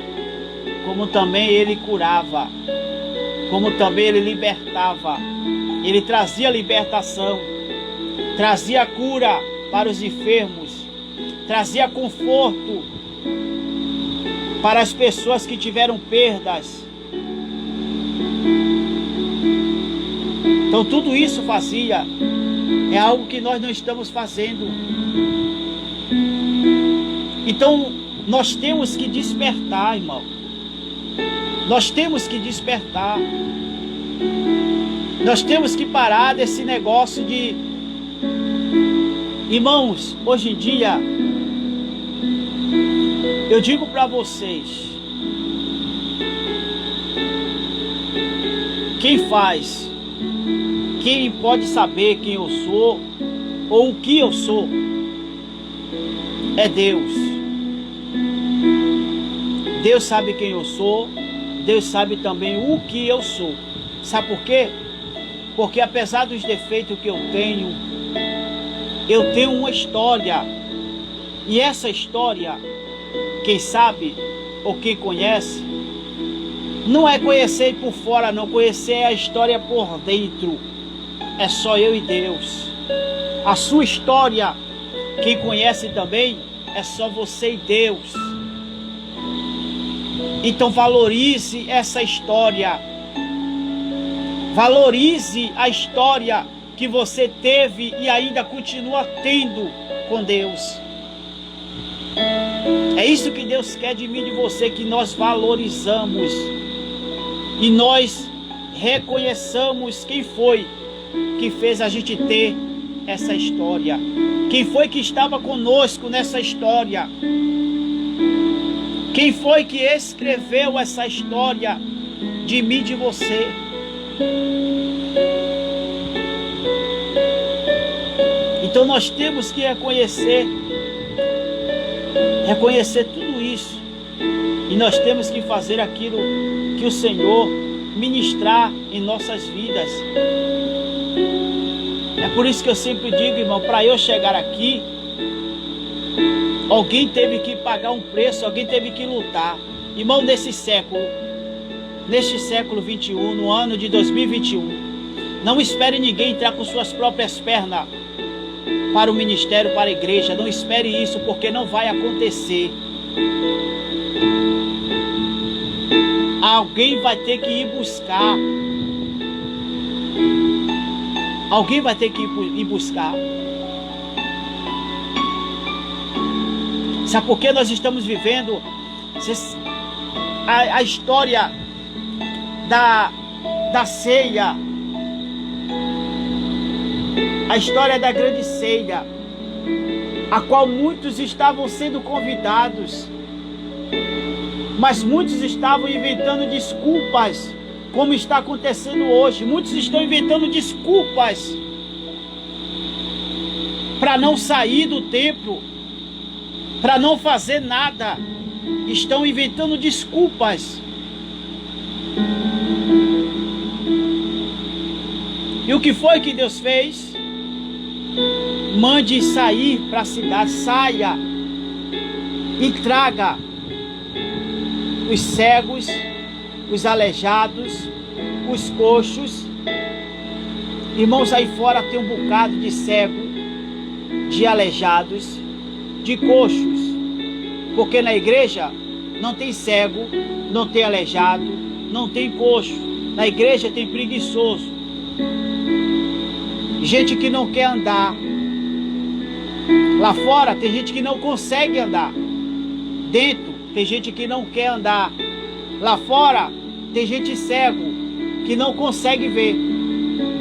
como também ele curava, como também ele libertava. Ele trazia libertação, trazia cura para os enfermos, trazia conforto para as pessoas que tiveram perdas. Então tudo isso fazia, é algo que nós não estamos fazendo. Então nós temos que despertar, irmão. Nós temos que despertar. Nós temos que parar desse negócio de... Irmãos, hoje em dia, eu digo para vocês, quem faz, quem pode saber quem eu sou ou o que eu sou, é Deus. Deus sabe quem eu sou, Deus sabe também o que eu sou. Sabe por quê? Porque apesar dos defeitos que eu tenho uma história. E essa história, quem sabe ou quem conhece, não é conhecer por fora, não. Conhecer a história por dentro. É só eu e Deus. A sua história, quem conhece também, é só você e Deus. Então valorize essa história. Valorize a história que você teve e ainda continua tendo com Deus. É isso que Deus quer de mim e de você, que nós valorizamos e nós reconheçamos quem foi que fez a gente ter essa história. Quem foi que estava conosco nessa história? Quem foi que escreveu essa história de mim e de você? Então nós temos que reconhecer tudo isso. E nós temos que fazer aquilo que o Senhor ministrar em nossas vidas. É por isso que eu sempre digo, irmão, para eu chegar aqui, alguém teve que pagar um preço, alguém teve que lutar. Irmão, neste século 21, no ano de 2021, não espere ninguém entrar com suas próprias pernas para o ministério, para a igreja. Não espere isso, porque não vai acontecer. Alguém vai ter que ir buscar. Alguém vai ter que ir buscar. Sabe por que nós estamos vivendo a história da ceia, a história da grande ceia, a qual muitos estavam sendo convidados, mas muitos estavam inventando desculpas, como está acontecendo hoje. Muitos estão inventando desculpas para não sair do templo, para não fazer nada. Estão inventando desculpas. E o que foi que Deus fez? Mande sair para a cidade, saia e traga os cegos, os aleijados, os coxos. Irmãos, aí fora tem um bocado de cego, de aleijados, de coxos, porque na igreja não tem cego, não tem aleijado, não tem coxo. Na igreja tem preguiçoso, gente que não quer andar. Lá fora tem gente que não consegue andar. Dentro tem gente que não quer andar. Lá fora tem gente cego que não consegue ver.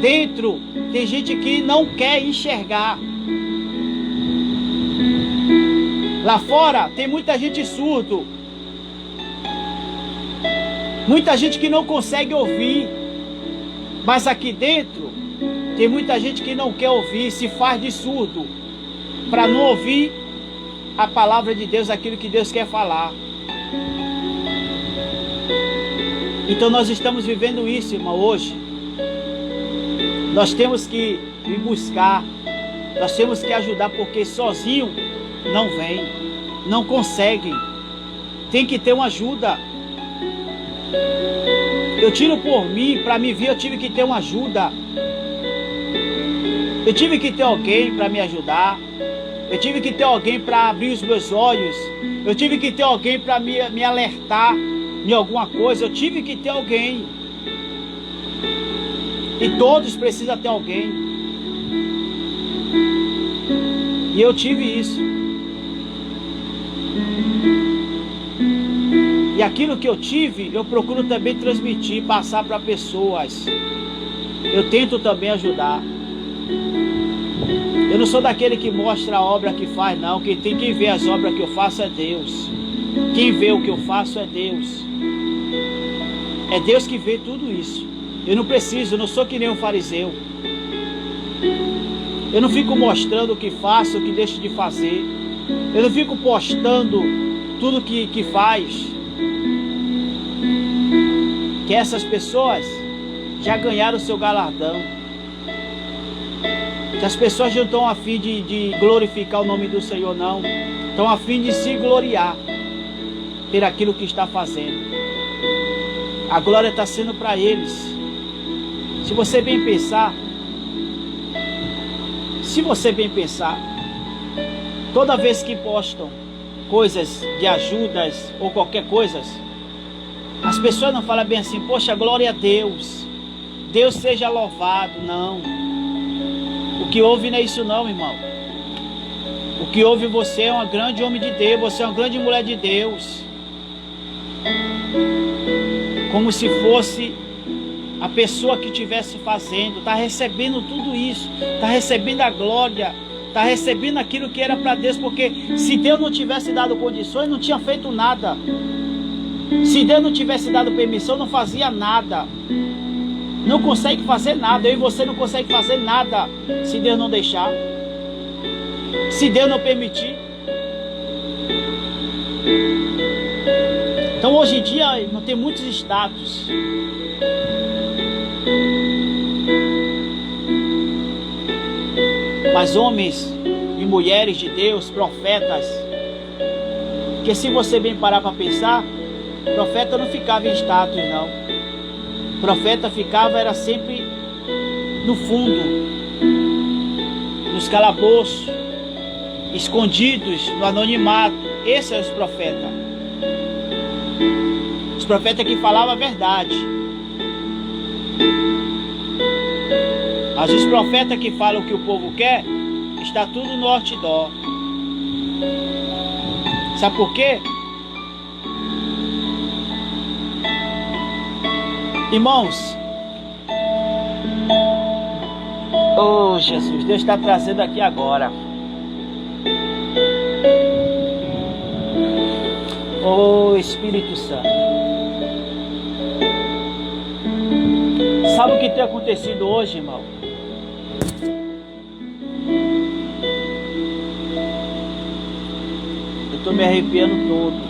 Dentro tem gente que não quer enxergar. Lá fora tem muita gente surdo, muita gente que não consegue ouvir. Mas aqui dentro tem muita gente que não quer ouvir, se faz de surdo, para não ouvir a palavra de Deus, aquilo que Deus quer falar. Então nós estamos vivendo isso, irmão, hoje. Nós temos que ir buscar, nós temos que ajudar, porque sozinho não vem, não conseguem. Tem que ter uma ajuda. Eu tiro por mim, para me vir eu tive que ter uma ajuda. Eu tive que ter alguém para me ajudar. Eu tive que ter alguém para abrir os meus olhos. Eu tive que ter alguém para me alertar em alguma coisa. Eu tive que ter alguém. E todos precisam ter alguém. E eu tive isso. E aquilo que eu tive, eu procuro também transmitir, passar para pessoas. Eu tento também ajudar. Eu não sou daquele que mostra a obra que faz, não. Quem tem que ver as obras que eu faço é Deus. Quem vê o que eu faço é Deus. É Deus que vê tudo isso. Eu não preciso, eu não sou que nem um fariseu. Eu não fico mostrando o que faço, o que deixo de fazer. Eu não fico postando tudo que faz. Que essas pessoas já ganharam o seu galardão. Que as pessoas não estão a fim de glorificar o nome do Senhor, não. Estão a fim de se gloriar por aquilo que está fazendo. A glória está sendo para eles. Se você bem pensar, toda vez que postam coisas de ajudas ou qualquer coisa, as pessoas não falam bem assim: poxa, glória a Deus, Deus seja louvado. Não. O que houve não é isso não, irmão. O que houve, você é um grande homem de Deus, você é uma grande mulher de Deus. Como se fosse a pessoa que estivesse fazendo, está recebendo tudo isso, está recebendo a glória, está recebendo aquilo que era para Deus, porque se Deus não tivesse dado condições, não tinha feito nada. Se Deus não tivesse dado permissão, não fazia nada. Não consegue fazer nada. Eu e você não consegue fazer nada se Deus não deixar, se Deus não permitir. Então hoje em dia não tem muitos status. Mas homens e mulheres de Deus, profetas, que se você bem parar para pensar, profeta não ficava em status, não. Profeta ficava, era sempre no fundo, nos calabouços, escondidos, no anonimato. Esses são os profetas. Os profetas que falavam a verdade. Mas os profetas que falam o que o povo quer, está tudo no outdoor. Sabe por quê? Irmãos, oh Jesus, Deus está trazendo aqui agora. Oh Espírito Santo. Sabe o que tem acontecido hoje, irmão? Eu estou me arrepiando todo.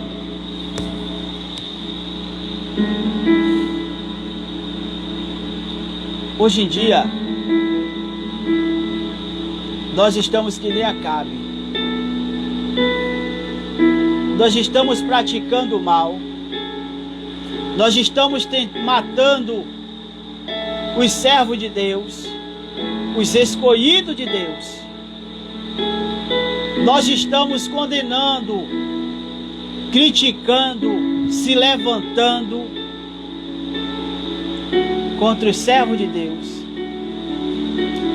Hoje em dia, nós estamos que nem Acabe. Nós estamos praticando o mal. Nós estamos matando os servos de Deus, os escolhidos de Deus. Nós estamos condenando, criticando, se levantando contra os servos de Deus.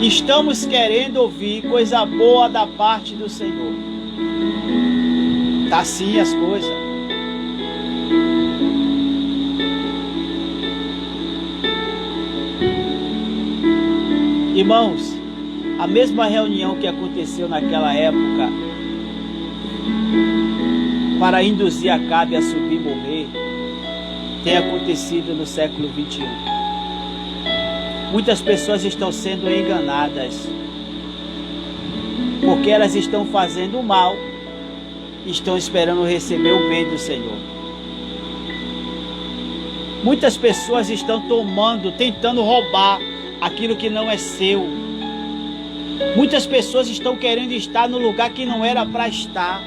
Estamos querendo ouvir coisa boa da parte do Senhor. Tá assim as coisas. Irmãos, a mesma reunião que aconteceu naquela época para induzir Acabe a subir e morrer, tem acontecido no século 21. Muitas pessoas estão sendo enganadas porque elas estão fazendo o mal, estão esperando receber o bem do Senhor. Muitas pessoas estão tentando roubar aquilo que não é seu. Muitas pessoas estão querendo estar no lugar que não era para estar.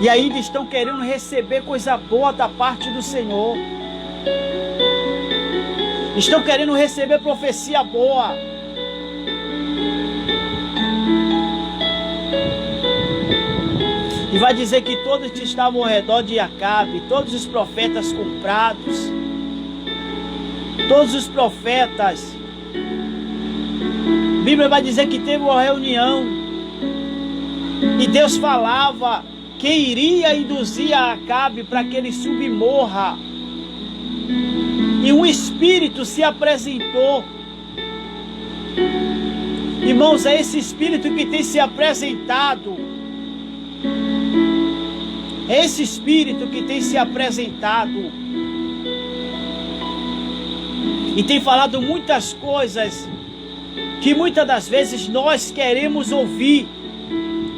E ainda estão querendo receber coisa boa da parte do Senhor. Estão querendo receber profecia boa. E vai dizer que todos que estavam ao redor de Acabe, todos os profetas comprados, todos os profetas, a Bíblia vai dizer que teve uma reunião e Deus falava quem iria induzir a Acabe para que ele submorra. E um espírito se apresentou. Irmãos, é esse espírito que tem se apresentado. É esse espírito que tem se apresentado. E tem falado muitas coisas que muitas das vezes nós queremos ouvir.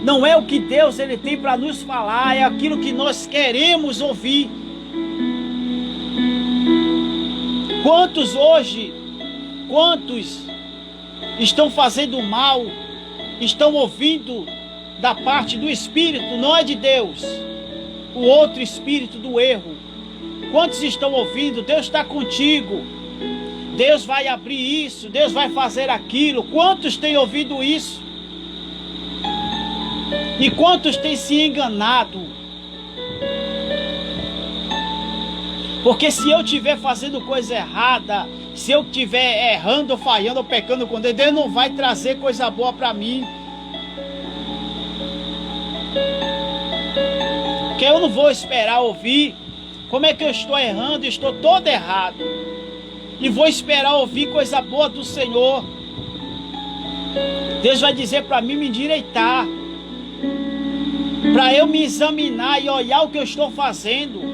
Não é o que Deus ele tem para nos falar, é aquilo que nós queremos ouvir. Quantos estão fazendo mal, estão ouvindo da parte do Espírito, não é de Deus, o outro espírito do erro? Quantos estão ouvindo? Deus está contigo, Deus vai abrir isso, Deus vai fazer aquilo. Quantos têm ouvido isso? E quantos têm se enganado? Porque se eu estiver fazendo coisa errada, se eu estiver errando, ou falhando, ou pecando com Deus, Deus não vai trazer coisa boa para mim. Porque eu não vou esperar ouvir como é que eu estou errando, estou todo errado. E vou esperar ouvir coisa boa do Senhor. Deus vai dizer para mim me endireitar, para eu me examinar e olhar o que eu estou fazendo.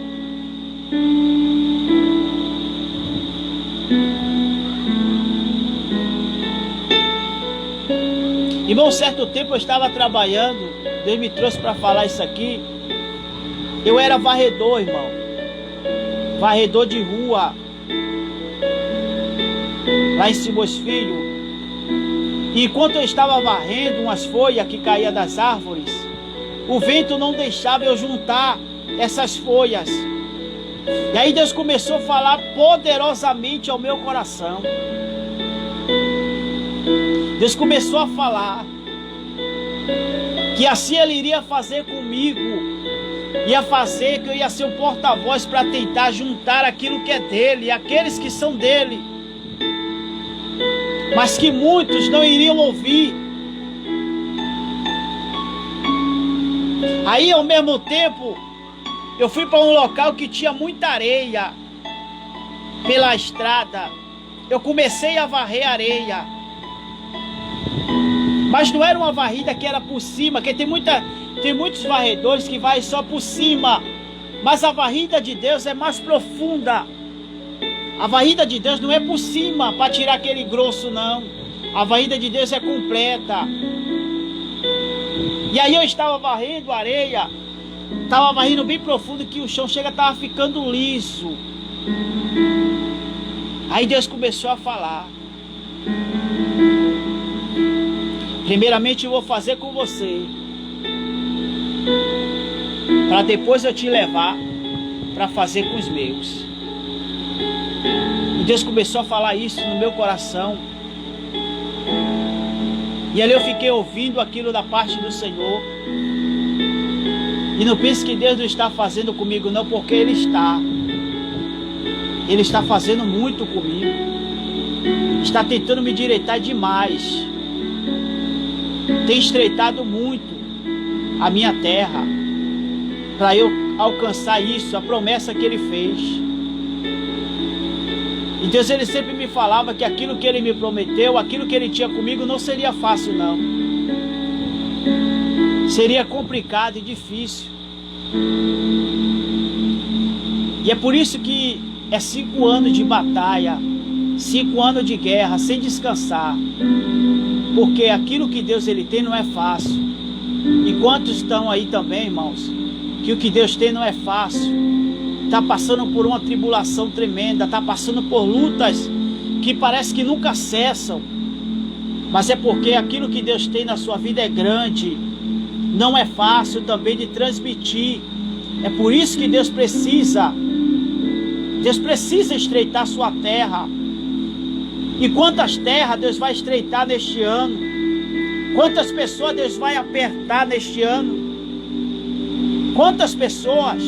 Irmão, certo tempo eu estava trabalhando, Deus me trouxe para falar isso aqui. Eu era varredor, irmão, varredor de rua, lá em Simões Filho. E enquanto eu estava varrendo umas folhas que caíam das árvores, o vento não deixava eu juntar essas folhas. E aí Deus começou a falar poderosamente ao meu coração. Deus começou a falar que assim Ele iria fazer comigo, ia fazer que eu ia ser o porta-voz para tentar juntar aquilo que é dele, aqueles que são dele, mas que muitos não iriam ouvir. Aí, ao mesmo tempo, eu fui para um local que tinha muita areia pela estrada. Eu comecei a varrer areia. Mas não era uma varrida que era por cima, porque tem muitos varredores que vai só por cima. Mas a varrida de Deus é mais profunda. A varrida de Deus não é por cima para tirar aquele grosso, não. A varrida de Deus é completa. E aí eu estava varrendo areia, estava varrendo bem profundo, que o chão estava ficando liso. Aí Deus começou a falar: primeiramente eu vou fazer com você, para depois eu te levar para fazer com os meus. E Deus começou a falar isso no meu coração. E ali eu fiquei ouvindo aquilo da parte do Senhor. E não pense que Deus não está fazendo comigo, não, porque Ele está. Ele está fazendo muito comigo. Está tentando me direitar demais. Tem estreitado muito a minha terra para eu alcançar isso, a promessa que Ele fez. E Deus, Ele sempre me falava que aquilo que Ele me prometeu, aquilo que Ele tinha comigo, não seria fácil, não. Seria complicado e difícil. E é por isso que é 5 anos de batalha, 5 anos de guerra, sem descansar. Porque aquilo que Deus Ele tem não é fácil. E quantos estão aí também, irmãos, que o que Deus tem não é fácil. Está passando por uma tribulação tremenda, está passando por lutas que parece que nunca cessam. Mas é porque aquilo que Deus tem na sua vida é grande. Não é fácil também de transmitir. É por isso que Deus precisa estreitar sua terra. E quantas terras Deus vai estreitar neste ano? Quantas pessoas Deus vai apertar neste ano? Quantas pessoas?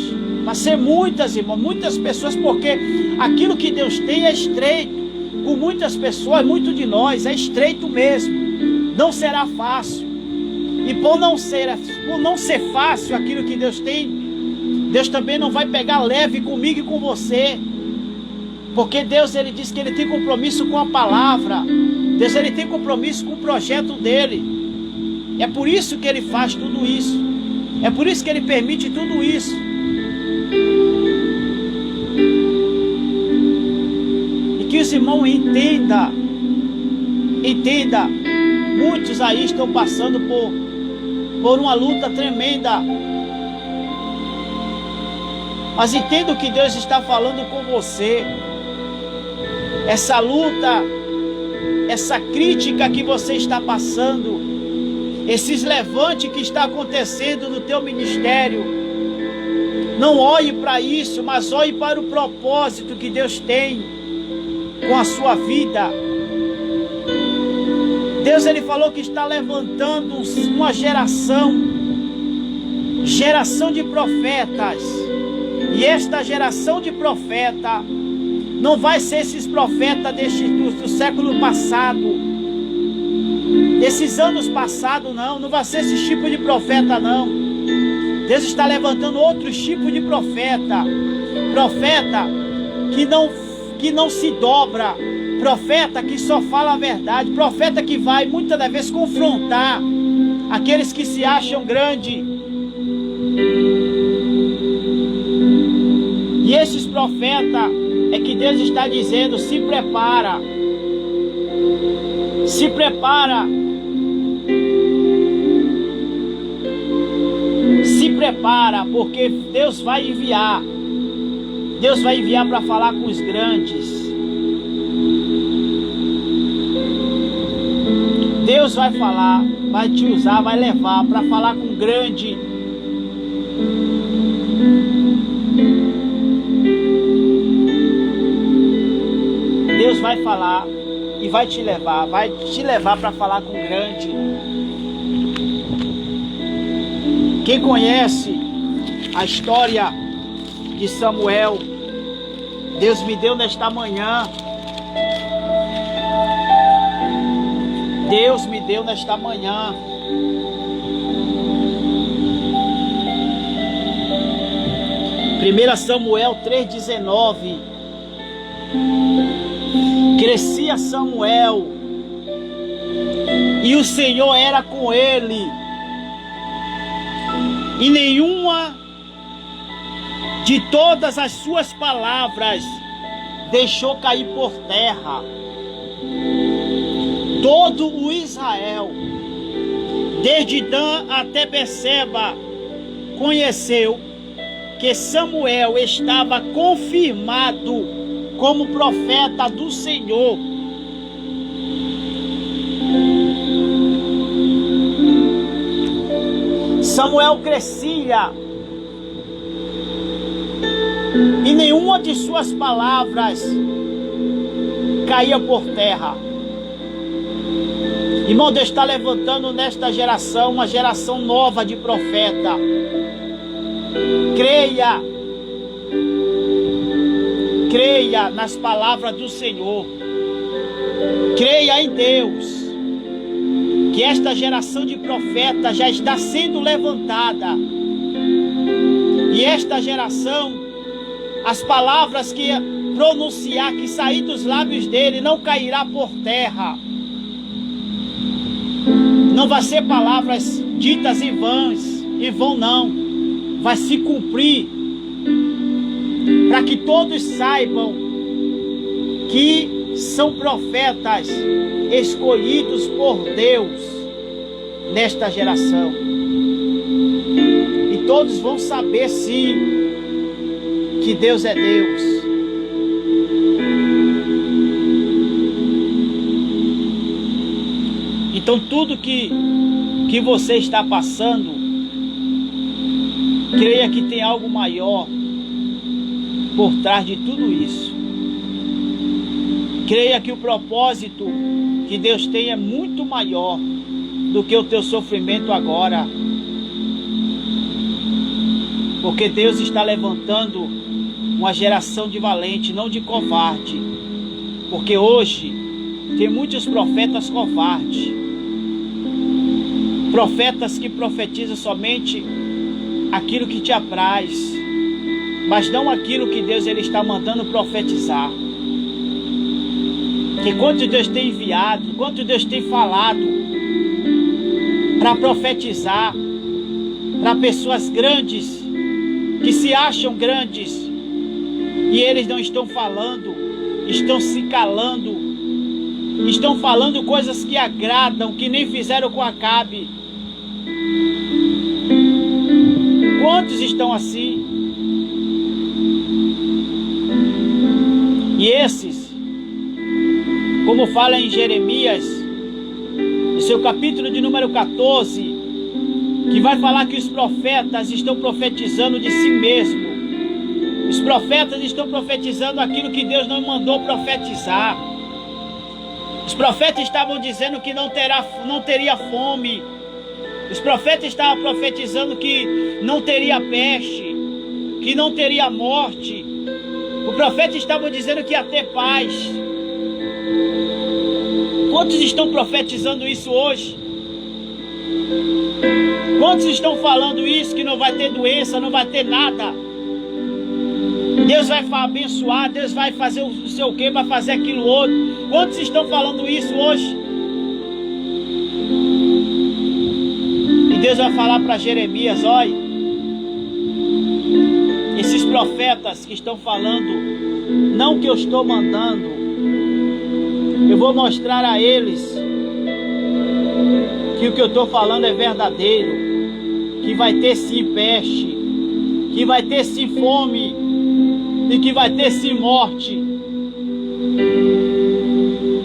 Vai ser muitas, irmãos, muitas pessoas, porque aquilo que Deus tem é estreito. Com muitas pessoas, muito de nós, é estreito mesmo. Não será fácil. E por não ser fácil aquilo que Deus tem, Deus também não vai pegar leve comigo e com você. Porque Deus, Ele diz que Ele tem compromisso com a palavra. Deus, Ele tem compromisso com o projeto dEle. É por isso que Ele faz tudo isso. É por isso que Ele permite tudo isso. E que os irmãos entendam. Muitos aí estão passando por uma luta tremenda. Mas entenda o que Deus está falando com você. Essa luta, essa crítica que você está passando, esses levantes que está acontecendo no teu ministério, não olhe para isso, mas olhe para o propósito que Deus tem com a sua vida. Deus, Ele falou que está levantando uma geração de profetas. E esta geração de profeta não vai ser esses profetas do século passado, desses anos passados, não vai ser esse tipo de profeta, não. Deus está levantando outros tipos de profeta que não se dobra, profeta que só fala a verdade, profeta que vai muitas das vezes confrontar aqueles que se acham grandes. E esses profetas é que Deus está dizendo: se prepara, se prepara, se prepara, porque Deus vai enviar para falar com os grandes. Deus vai falar, vai te usar, vai levar para falar com grande. Deus vai falar e vai te levar para falar com grande. Quem conhece a história de Samuel, Deus me deu nesta manhã. Deus me deu nesta manhã 1 Samuel 3,19. Crescia Samuel e o Senhor era com ele, e nenhuma de todas as suas palavras deixou cair por terra. Todo o Israel, desde Dan até Beceba, conheceu que Samuel estava confirmado como profeta do Senhor. Samuel crescia e nenhuma de suas palavras caía por terra. Irmão, Deus está levantando nesta geração uma geração nova de profeta. Creia nas palavras do Senhor. Creia em Deus. Que esta geração de profetas já está sendo levantada. E esta geração, as palavras que pronunciar, que sair dos lábios dele, não cairá por terra. Não vai ser palavras ditas em vão não. Vai se cumprir. Para que todos saibam que são profetas escolhidos por Deus nesta geração. E todos vão saber sim que Deus é Deus. Então tudo que você está passando, creia que tem algo maior por trás de tudo isso. Creia que o propósito que Deus tem é muito maior do que o teu sofrimento agora. Porque Deus está levantando uma geração de valente, não de covarde. Porque hoje tem muitos profetas covardes. Profetas que profetizam somente aquilo que te apraz, mas não aquilo que Deus ele está mandando profetizar. Que quanto Deus tem enviado, quanto Deus tem falado para profetizar para pessoas grandes, que se acham grandes, e eles não estão falando, estão se calando, estão falando coisas que agradam, que nem fizeram com Acabe. Quantos estão assim? E esses, como fala em Jeremias, no seu capítulo de número 14, que vai falar que os profetas estão profetizando de si mesmo. Os profetas estão profetizando aquilo que Deus não mandou profetizar. Os profetas estavam dizendo que não teria fome. Os profetas estavam profetizando que não teria peste, que não teria morte. O profeta estava dizendo que ia ter paz. Quantos estão profetizando isso hoje? Quantos estão falando isso, que não vai ter doença, não vai ter nada? Deus vai abençoar, Deus vai fazer o seu quê, vai fazer aquilo outro. Quantos estão falando isso hoje? E Deus vai falar para Jeremias: olha, esses profetas que estão falando, não que eu estou mandando, eu vou mostrar a eles que o que eu estou falando é verdadeiro, que vai ter sim peste, que vai ter sim fome e que vai ter sim morte.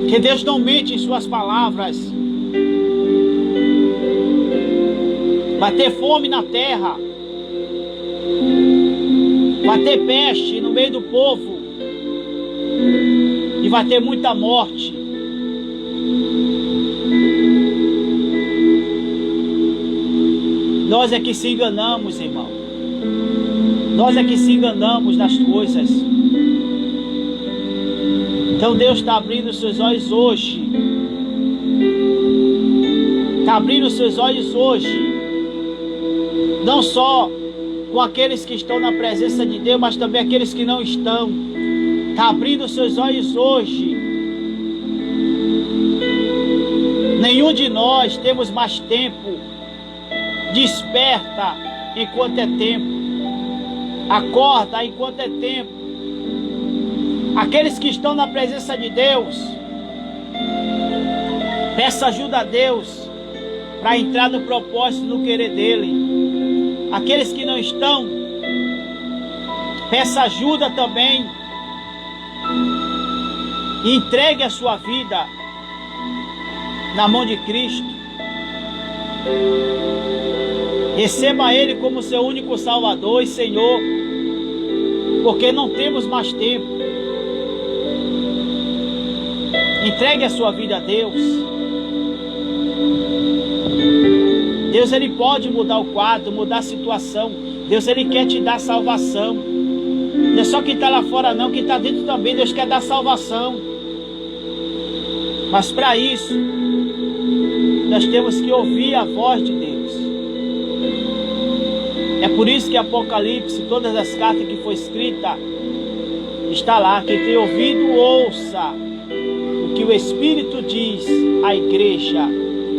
Que Deus não mente em suas palavras. Vai ter fome na terra, vai ter peste no meio do povo e vai ter muita morte. Nós é que se enganamos, irmão. Nós é que se enganamos nas coisas. Então Deus está abrindo os seus olhos hoje. Está abrindo os seus olhos hoje. Não só com aqueles que estão na presença de Deus, mas também aqueles que não estão. Está abrindo seus olhos hoje. Nenhum de nós temos mais tempo. Desperta enquanto é tempo. Acorda enquanto é tempo. Aqueles que estão na presença de Deus, peça ajuda a Deus para entrar no propósito, no querer dele. Aqueles que não estão, peça ajuda também. E entregue a sua vida na mão de Cristo. Receba Ele como seu único Salvador e Senhor, porque não temos mais tempo. Entregue a sua vida a Deus. Deus, Ele pode mudar o quadro, mudar a situação. Deus, Ele quer te dar salvação. Não é só quem está lá fora não, quem está dentro também. Deus quer dar salvação. Mas para isso, nós temos que ouvir a voz de Deus. É por isso que Apocalipse, todas as cartas que foi escrita, está lá. Quem tem ouvido, ouça o que o Espírito diz à igreja.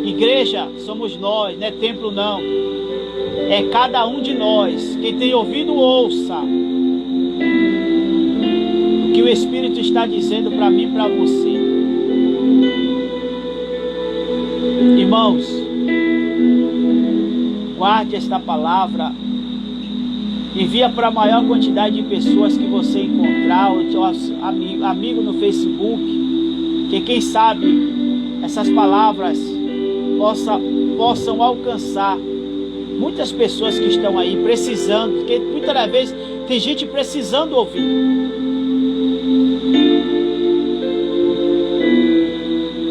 Igreja somos nós, não é templo não. É cada um de nós. Quem tem ouvido, ouça o que o Espírito está dizendo para mim e para você. Irmãos, guarde esta palavra. Envia para a maior quantidade de pessoas que você encontrar, ou amigo no Facebook, que quem sabe essas palavras possam alcançar muitas pessoas que estão aí precisando, porque muitas vezes tem gente precisando ouvir.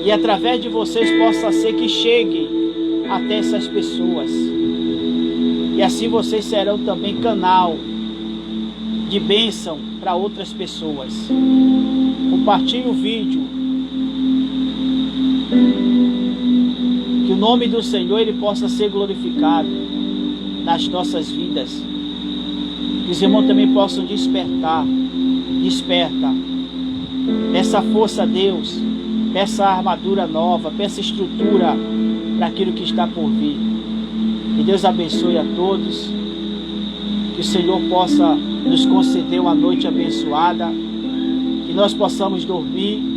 E através de vocês possa ser que chegue até essas pessoas. E assim vocês serão também canal de bênção para outras pessoas. Compartilhe o vídeo. Que o nome do Senhor ele possa ser glorificado nas nossas vidas. Que os irmãos também possam despertar. Desperta. Peça força a Deus. Peça armadura nova. Peça estrutura para aquilo que está por vir. Que Deus abençoe a todos. Que o Senhor possa nos conceder uma noite abençoada. Que nós possamos dormir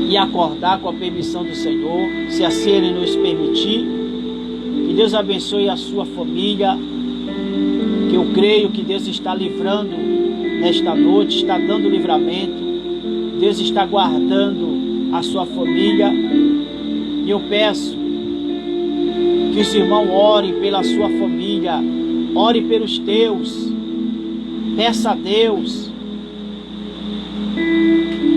e acordar com a permissão do Senhor, se assim Ele nos permitir. Que Deus abençoe a sua família, que eu creio que Deus está livrando nesta noite, está dando livramento, Deus está guardando a sua família. E eu peço que os irmãos orem pela sua família, ore pelos teus, peça a Deus.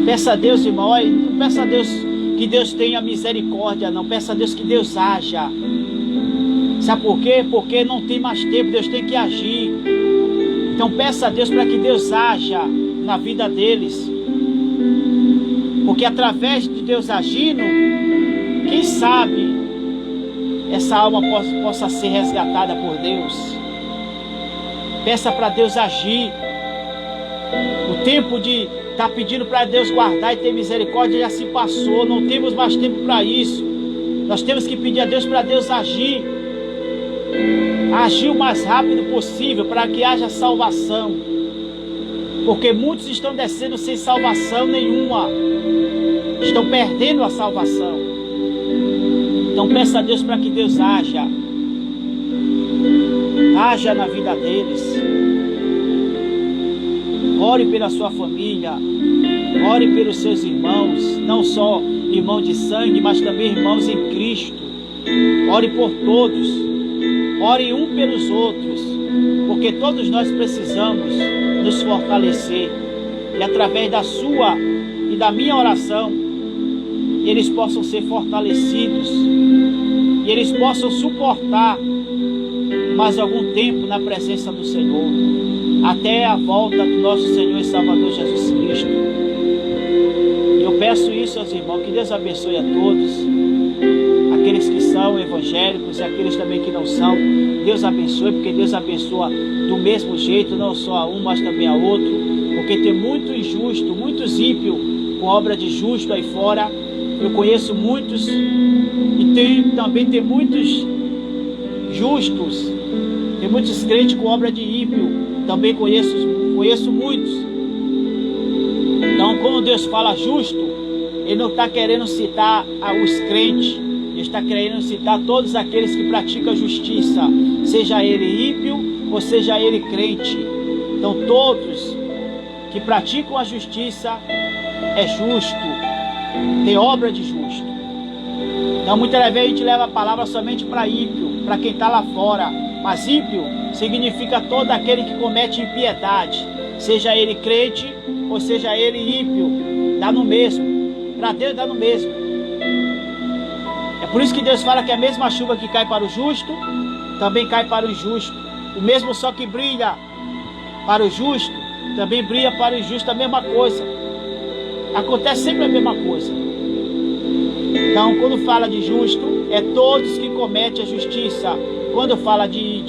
Peça a Deus, irmão, não peça a Deus que Deus tenha misericórdia, não. Peça a Deus que Deus haja. Sabe por quê? Porque não tem mais tempo, Deus tem que agir. Então peça a Deus para que Deus haja na vida deles. Porque através de Deus agindo, quem sabe essa alma possa ser resgatada por Deus. Peça para Deus agir. O tempo de está pedindo para Deus guardar e ter misericórdia já se passou, não temos mais tempo para isso. Nós temos que pedir a Deus para Deus agir o mais rápido possível para que haja salvação, porque muitos estão descendo sem salvação nenhuma, estão perdendo a salvação. Então peça a Deus para que Deus haja na vida deles. Ore pela sua família, ore pelos seus irmãos, não só irmãos de sangue, mas também irmãos em Cristo. Ore por todos, ore um pelos outros, porque todos nós precisamos nos fortalecer. E através da sua e da minha oração, eles possam ser fortalecidos e eles possam suportar mais algum tempo na presença do Senhor, até a volta do nosso Senhor e Salvador Jesus Cristo. Eu peço isso aos irmãos, que Deus abençoe a todos, aqueles aqueles que são evangélicos e aqueles também que não são. Deus abençoe, porque Deus abençoa do mesmo jeito, não só a um, mas também a outro, porque tem muito injusto, muitos ímpios com obra de justo aí fora. Eu conheço muitos e também tem muitos justos, tem muitos crentes com obra de ímpio, também conheço muitos. Então, quando Deus fala justo, Ele não está querendo citar os crentes, Ele está querendo citar todos aqueles que praticam justiça, seja ele ímpio ou seja ele crente. Então, todos que praticam a justiça é justo, tem obra de justo. Então, muitas vezes a gente leva a palavra somente para ímpio, para quem está lá fora. Mas ímpio significa todo aquele que comete impiedade, seja ele crente ou seja ele ímpio, dá no mesmo. Para Deus dá no mesmo. É por isso que Deus fala que a mesma chuva que cai para o justo, também cai para o injusto. O mesmo sol que brilha para o justo, também brilha para o injusto, a mesma coisa. Acontece sempre a mesma coisa. Então, quando fala de justo, é todos que cometem a justiça. Quando fala de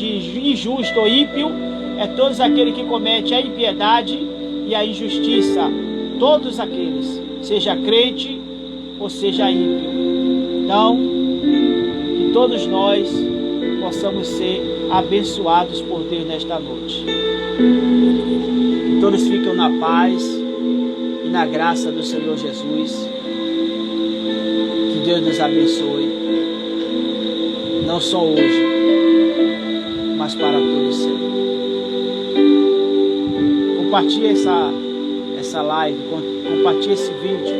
injusto ou ímpio, é todos aqueles que cometem a impiedade e a injustiça. Todos aqueles, seja crente ou seja ímpio. Então, que todos nós possamos ser abençoados por Deus nesta noite. Que todos fiquem na paz e na graça do Senhor Jesus. Que Deus nos abençoe, não só hoje, mas para todos sempre. Compartilhe essa live, compartilhe esse vídeo.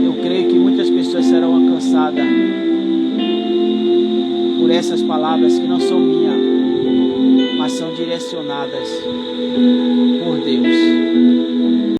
Eu creio que muitas pessoas serão alcançadas por essas palavras que não são minhas, mas são direcionadas